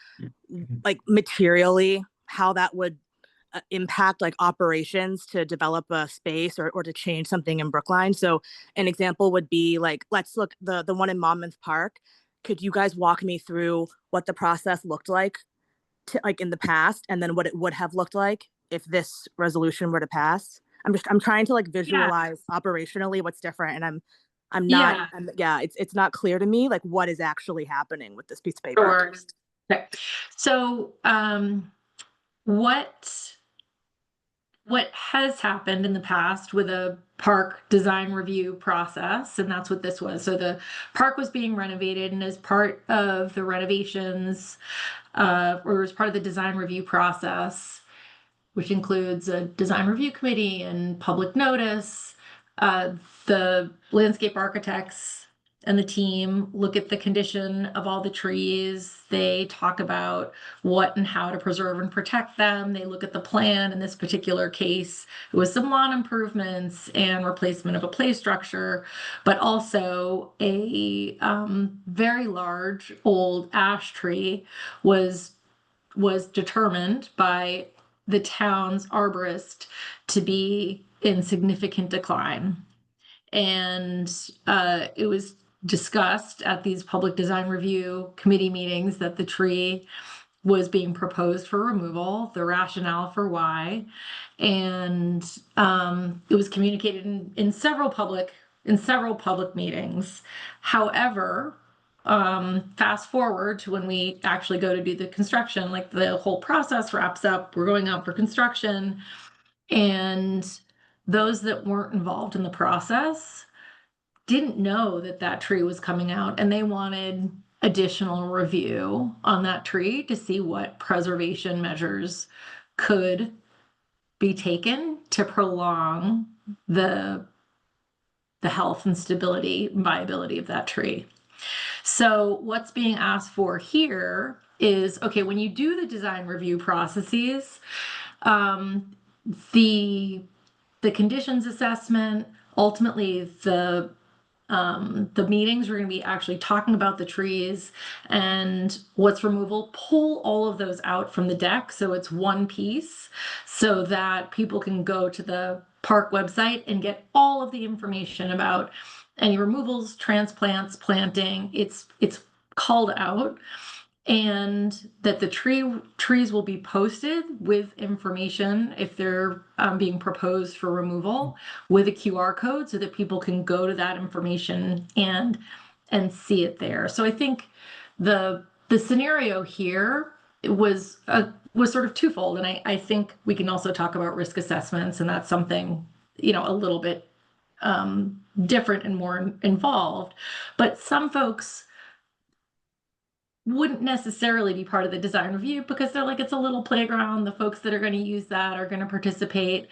like materially how that would impact like operations to develop a space or to change something in Brookline? So an example would be like, let's look the one in Monmouth Park. Could you guys walk me through what the process looked like like in the past, and then what it would have looked like if this resolution were to pass? I'm trying to like visualize operationally what's different, and I'm not, it's not clear to me like what is actually happening with this piece of paper. Sure. Okay. So what has happened in the past with a park design review process, and that's what this was. So the park was being renovated, and as part of the renovations, or as part of the design review process, which includes a design review committee and public notice, the landscape architects and the team look at the condition of all the trees. They talk about what and how to preserve and protect them. They look at the plan. In this particular case, it was some lawn improvements and replacement of a play structure, but also a very large old ash tree was determined by the town's arborist to be in significant decline. And it was discussed at these public design review committee meetings that the tree was being proposed for removal, the rationale for why, and it was communicated in several public meetings. However, fast forward to when we actually go to do the construction, like the whole process wraps up, we're going out for construction, and those that weren't involved in the process didn't know that that tree was coming out, and they wanted additional review on that tree to see what preservation measures could be taken to prolong the health and stability and viability of that tree. So what's being asked for here is, okay, when you do the design review processes, the conditions assessment, ultimately the meetings we're going to be actually talking about the trees and what's removal, pull all of those out from the deck so it's one piece, so that people can go to the park website and get all of the information about any removals, transplants, planting. It's called out, and that the trees will be posted with information if they're being proposed for removal, with a QR code so that people can go to that information and see it there. So I think the scenario here was sort of twofold, and I think we can also talk about risk assessments, and that's something, you know, a little bit different and more involved. But some folks wouldn't necessarily be part of the design review because they're like, it's a little playground. The folks that are going to use that are going to participate.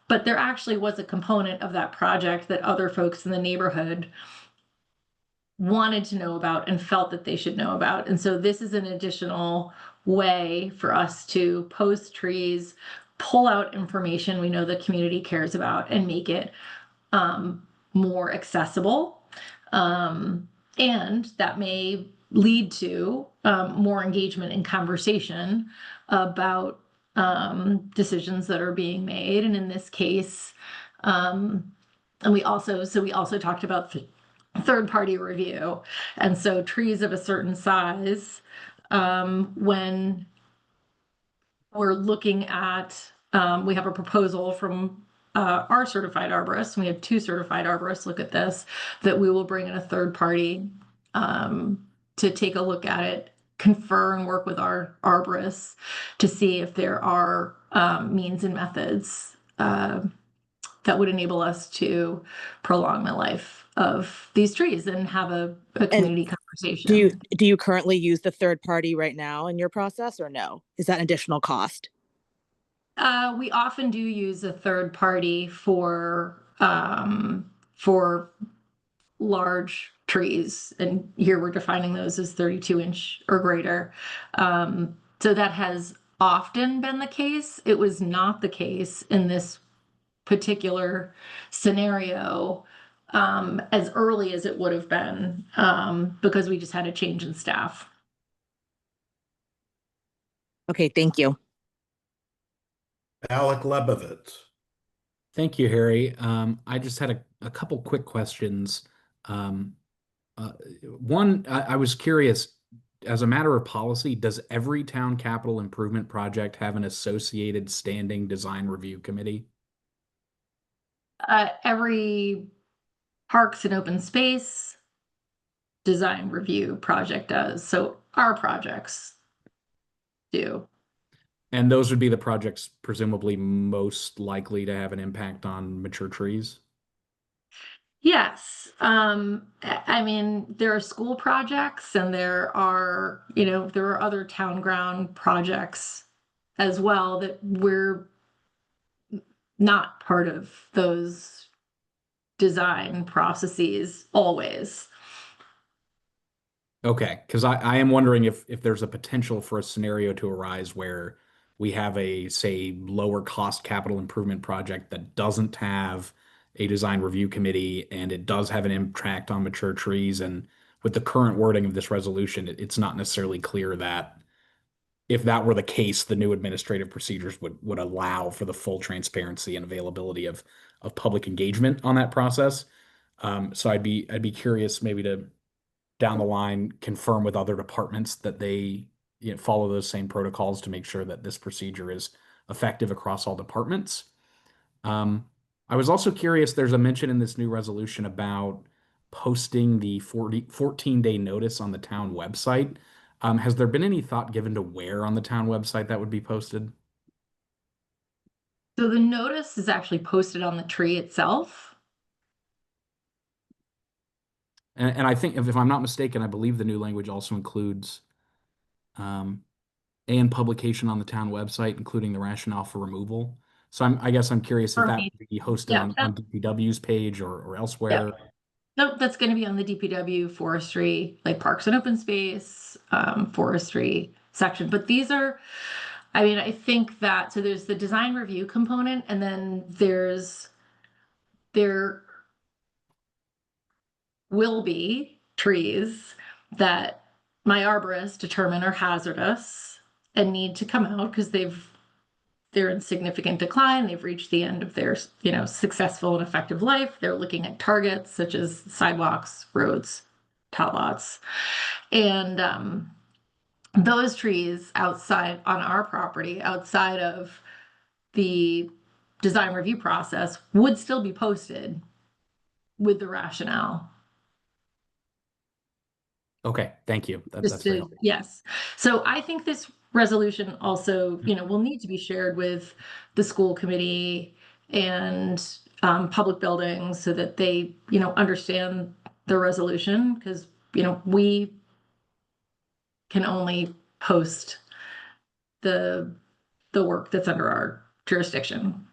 But there actually was a component of that project that other folks in the neighborhood wanted to know about and felt that they should know about. And so this is an additional way for us to post trees, pull out information we know the community cares about and make it more accessible. And that may lead to more engagement and conversation about decisions that are being made. And in this case, and we also talked about third-party review. And so trees of a certain size, when we're looking at, we have a proposal from our certified arborists, and we have 2 certified arborists look at this, that we will bring in a third party to take a look at it, confer and work with our arborists to see if there are means and methods that would enable us to prolong the life of these trees and have a community conversation. Do you currently use the third party right now in your process, or no? Is that an additional cost? We often do use a third party for large trees, and here we're defining those as 32-inch or greater. So that has often been the case. It was not the case in this particular scenario as early as it would have been because we just had a change in staff. Okay, thank you. Alec Lebovitz. Thank you, Harry. I just had a couple quick questions. One, I was curious, as a matter of policy, does every town capital improvement project have an associated standing design review committee? Every parks and open space design review project does. So our projects do. And those would be the projects presumably most likely to have an impact on mature trees? Yes. I mean, there are school projects and there are other town ground projects as well that we're not part of those design processes always. Okay, because I am wondering if there's a potential for a scenario to arise where we have a, say, lower cost capital improvement project that doesn't have a design review committee and it does have an impact on mature trees. And with the current wording of this resolution, it's not necessarily clear that if that were the case, the new administrative procedures would allow for the full transparency and availability of public engagement on that process. So I'd be curious maybe to down the line confirm with other departments that they follow those same protocols to make sure that this procedure is effective across all departments. I was also curious, there's a mention in this new resolution about posting the 14-day notice on the town website. Has there been any thought given to where on the town website that would be posted? So the notice is actually posted on the tree itself. And I think, if I'm not mistaken, I believe the new language also includes and publication on the town website, including the rationale for removal. So I guess I'm curious if that would be hosted on DPW's page or elsewhere. Yeah. No, that's going to be on the DPW forestry, like parks and open space, forestry section. But these are, I mean, I think that, so there's the design review component, and then there will be trees that my arborists determine are hazardous and need to come out because they're in significant decline. They've reached the end of their, successful and effective life. They're looking at targets such as sidewalks, roads, tot lots. And those trees outside on our property, outside of the design review process, would still be posted with the rationale. Okay, thank you. That's very helpful. Yes. So I think this resolution also, will need to be shared with the school committee and public buildings so that they, understand the resolution, because, we can only post the work that's under our jurisdiction.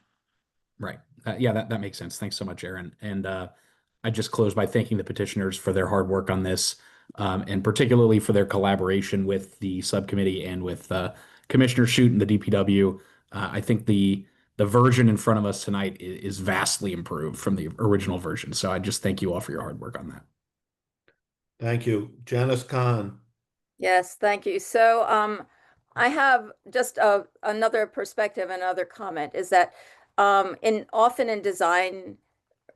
Right. Yeah, that makes sense. Thanks so much, Erin. And I just close by thanking the petitioners for their hard work on this. And particularly for their collaboration with the subcommittee and with Commissioner Shute and the DPW. I think the version in front of us tonight is vastly improved from the original version. So I just thank you all for your hard work on that. Thank you. Janice Kahn. Yes, thank you. So I have just another perspective, another comment is that often in design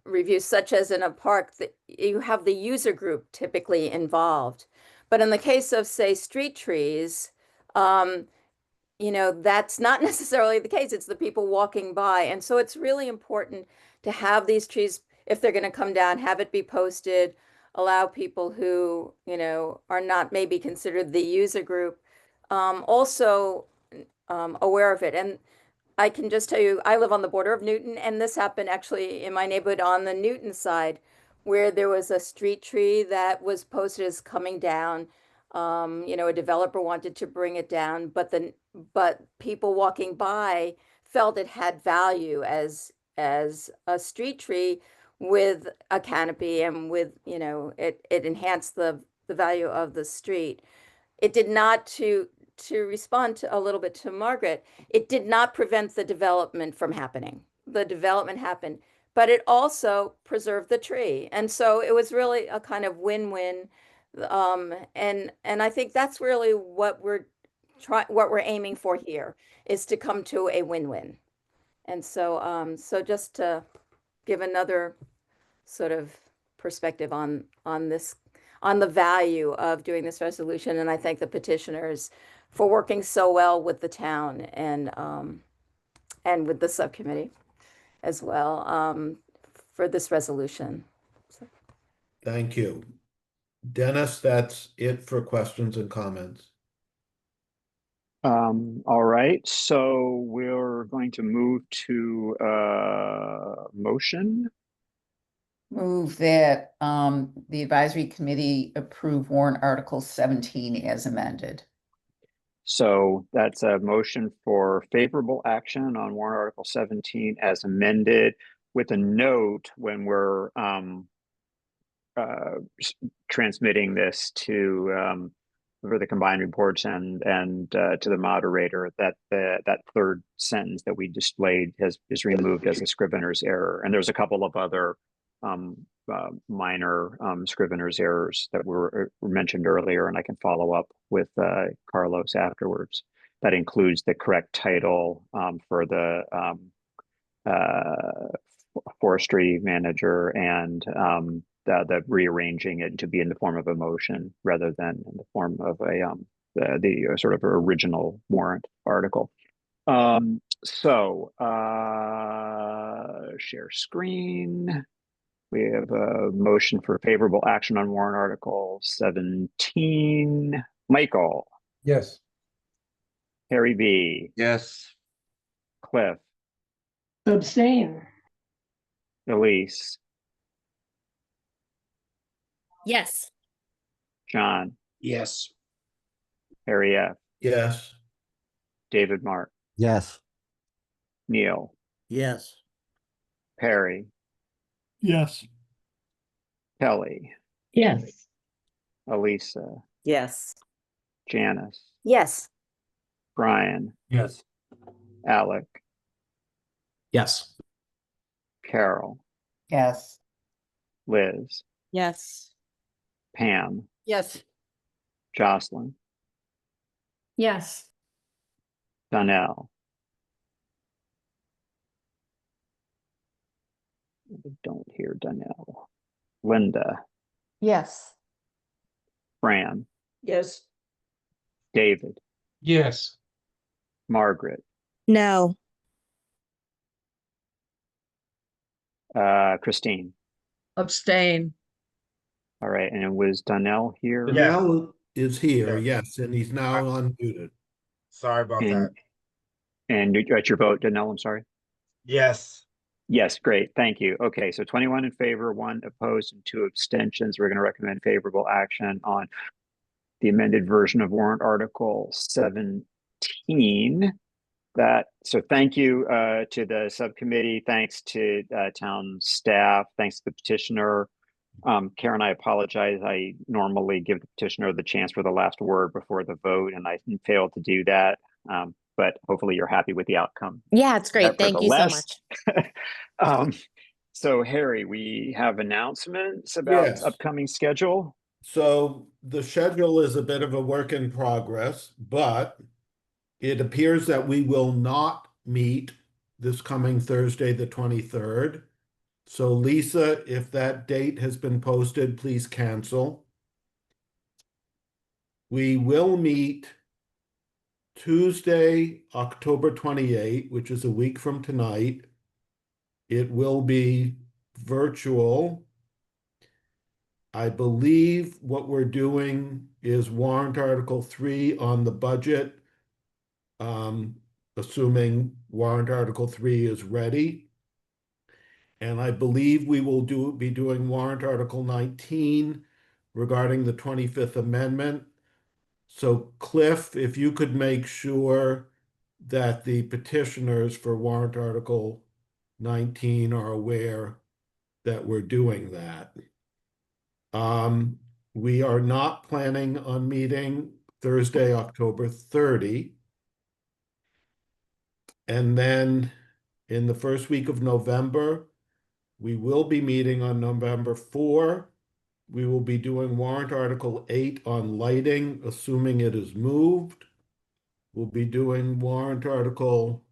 reviews, such as in a park, that you have the user group typically involved. But in the case of, say, street trees, that's not necessarily the case. It's the people walking by. And so it's really important to have these trees, if they're going to come down, have it be posted, allow people who, are not maybe considered the user group, also aware of it. And I can just tell you, I live on the border of Newton, and this happened actually in my neighborhood on the Newton side, where there was a street tree that was posted as coming down. A developer wanted to bring it down, but people walking by felt it had value as a street tree with a canopy and with, it enhanced the value of the street. It did not, to respond to a little bit to Margaret, it did not prevent the development from happening. The development happened, but it also preserved the tree. And so it was really a kind of win-win. And I think that's really what we're aiming for here, is to come to a win-win. And so so just to give another sort of perspective on this, on the value of doing this resolution. And I thank the petitioners for working so well with the town and with the subcommittee as well, for this resolution. Thank you. Dennis, that's it for questions and comments. All right, so we're going to move to motion. Move that the advisory committee approve warrant article 17 as amended. So that's a motion for favorable action on warrant article 17 as amended, with a note when we're transmitting this to for the combined reports and to the moderator, that that third sentence that we displayed is removed as a scrivener's error. And there's a couple of other minor scrivener's errors that were mentioned earlier, and I can follow up with Carlos afterwards. That includes the correct title for the forestry manager, and the rearranging it to be in the form of a motion rather than in the form of a the sort of original warrant article. So share screen. We have a motion for favorable action on warrant article 17. Michael. Yes. Harry B. Yes. Cliff. Abstain. Elise. Yes. John. Yes. Harry F. Yes. David Mark. Yes. Neil. Yes. Perry. Yes. Kelly. Yes. Elisa. Yes. Janice. Yes. Brian. Yes. Alec. Yes. Carol. Yes. Liz. Yes. Pam. Yes. Jocelyn. Yes. Donnell. I don't hear Donnell. Linda. Yes. Fran. Yes. David. Yes. Margaret. No. Christine. Abstain. All right, and was Donnell here? Donnell is here, yes, and he's now unmuted. Sorry about that. And at your vote, Donnell, I'm sorry? Yes. Yes, great, thank you. Okay, so 21 in favor, 1 opposed, and 2 abstentions. We're going to recommend favorable action on the amended version of warrant article 17. So thank you to the subcommittee, thanks to town staff, thanks to the petitioner. Karen, I apologize. I normally give the petitioner the chance for the last word before the vote, and I failed to do that. but hopefully you're happy with the outcome. Yeah, it's great. Thank you so much. So Harry, we have announcements about Yes. upcoming schedule. So the schedule is a bit of a work in progress, but it appears that we will not meet this coming Thursday, the 23rd. So Lisa, if that date has been posted, please cancel. We will meet Tuesday, October 28th, which is a week from tonight. It will be virtual. I believe what we're doing is warrant Article 3 on the budget, assuming warrant Article 3 is ready. And I believe we will be doing warrant Article 19 regarding the 25th Amendment. So Cliff, if you could make sure that the petitioners for warrant Article 19 are aware that we're doing that. We are not planning on meeting Thursday, October 30. And then in the first week of November, we will be meeting on November 4. We will be doing warrant Article 8 on lighting, assuming it is moved. We'll be doing warrant Article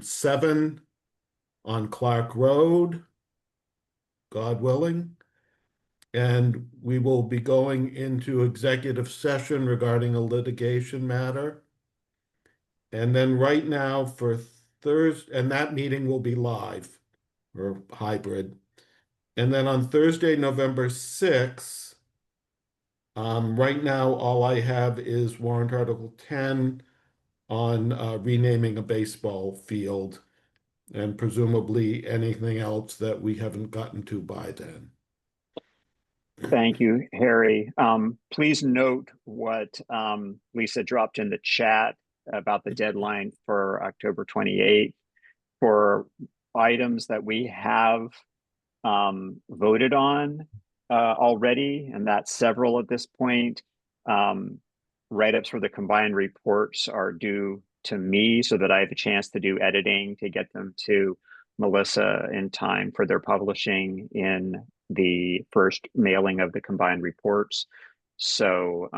7 on Clark Road, God willing. And we will be going into executive session regarding a litigation matter. And then right now for Thursday, and that meeting will be live or hybrid. And then on Thursday, November 6th, right now, all I have is warrant Article 10 on renaming a baseball field, and presumably anything else that we haven't gotten to by then. Thank you, Harry. Please note what Lisa dropped in the chat about the deadline for October 28th for items that we have voted on already, and that's several at this point. Write-ups for the combined reports are due to me so that I have a chance to do editing to get them to Melissa in time for their publishing in the first mailing of the combined reports. So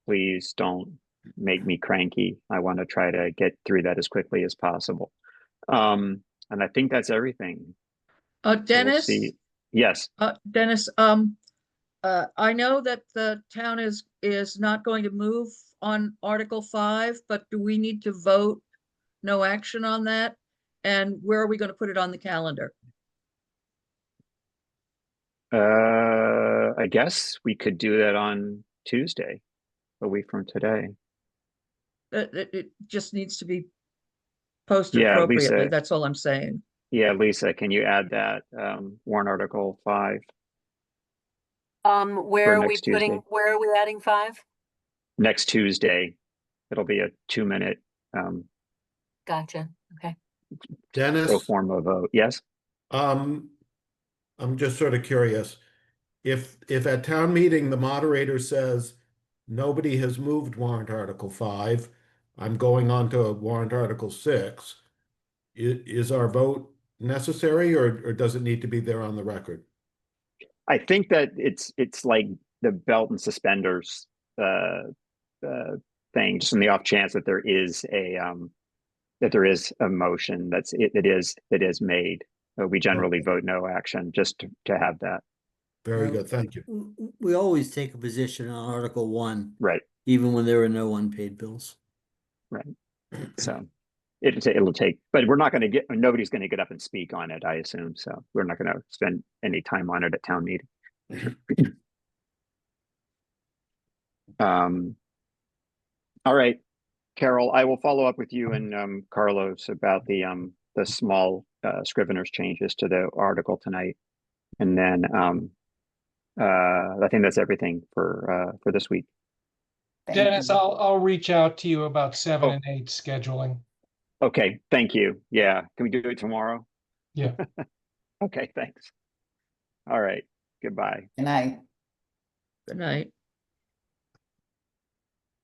please don't make me cranky. I want to try to get through that as quickly as possible. And I think that's everything. Dennis? So we'll see. Yes. Dennis, I know that the town is not going to move on Article 5, but do we need to vote no action on that? And where are we going to put it on the calendar? I guess we could do that on Tuesday, a week from today. It just needs to be posted Yeah, appropriately. Lisa. That's all I'm saying. Yeah, Lisa, can you add that warrant Article 5? Where are we next putting, Tuesday. where are we adding 5? Next Tuesday. It'll be a 2-minute Gotcha. Okay. Dennis? pro forma vote. Yes? I'm just sort of curious. If at town meeting, the moderator says nobody has moved warrant Article 5, I'm going on to warrant Article 6, is our vote necessary or does it need to be there on the record? I think that it's like the belt and suspenders thing, just in the off chance that there is a motion that is made. We generally vote no action just to have that. Very good, thank you. We always take a position on Article 1. Right. Even when there are no unpaid bills. Right. So it'll take, but we're not going to get, nobody's going to get up and speak on it, I assume. So we're not going to spend any time on it at town meeting. All right, Carol, I will follow up with you and Carlos about the small Scrivener's changes to the article tonight. And then I think that's everything for this week. Dennis, I'll reach out to you about 7 and 8 scheduling. Okay, thank you. Yeah, can we do it tomorrow? Yeah. Okay, thanks. All right, goodbye. Good night. Good night.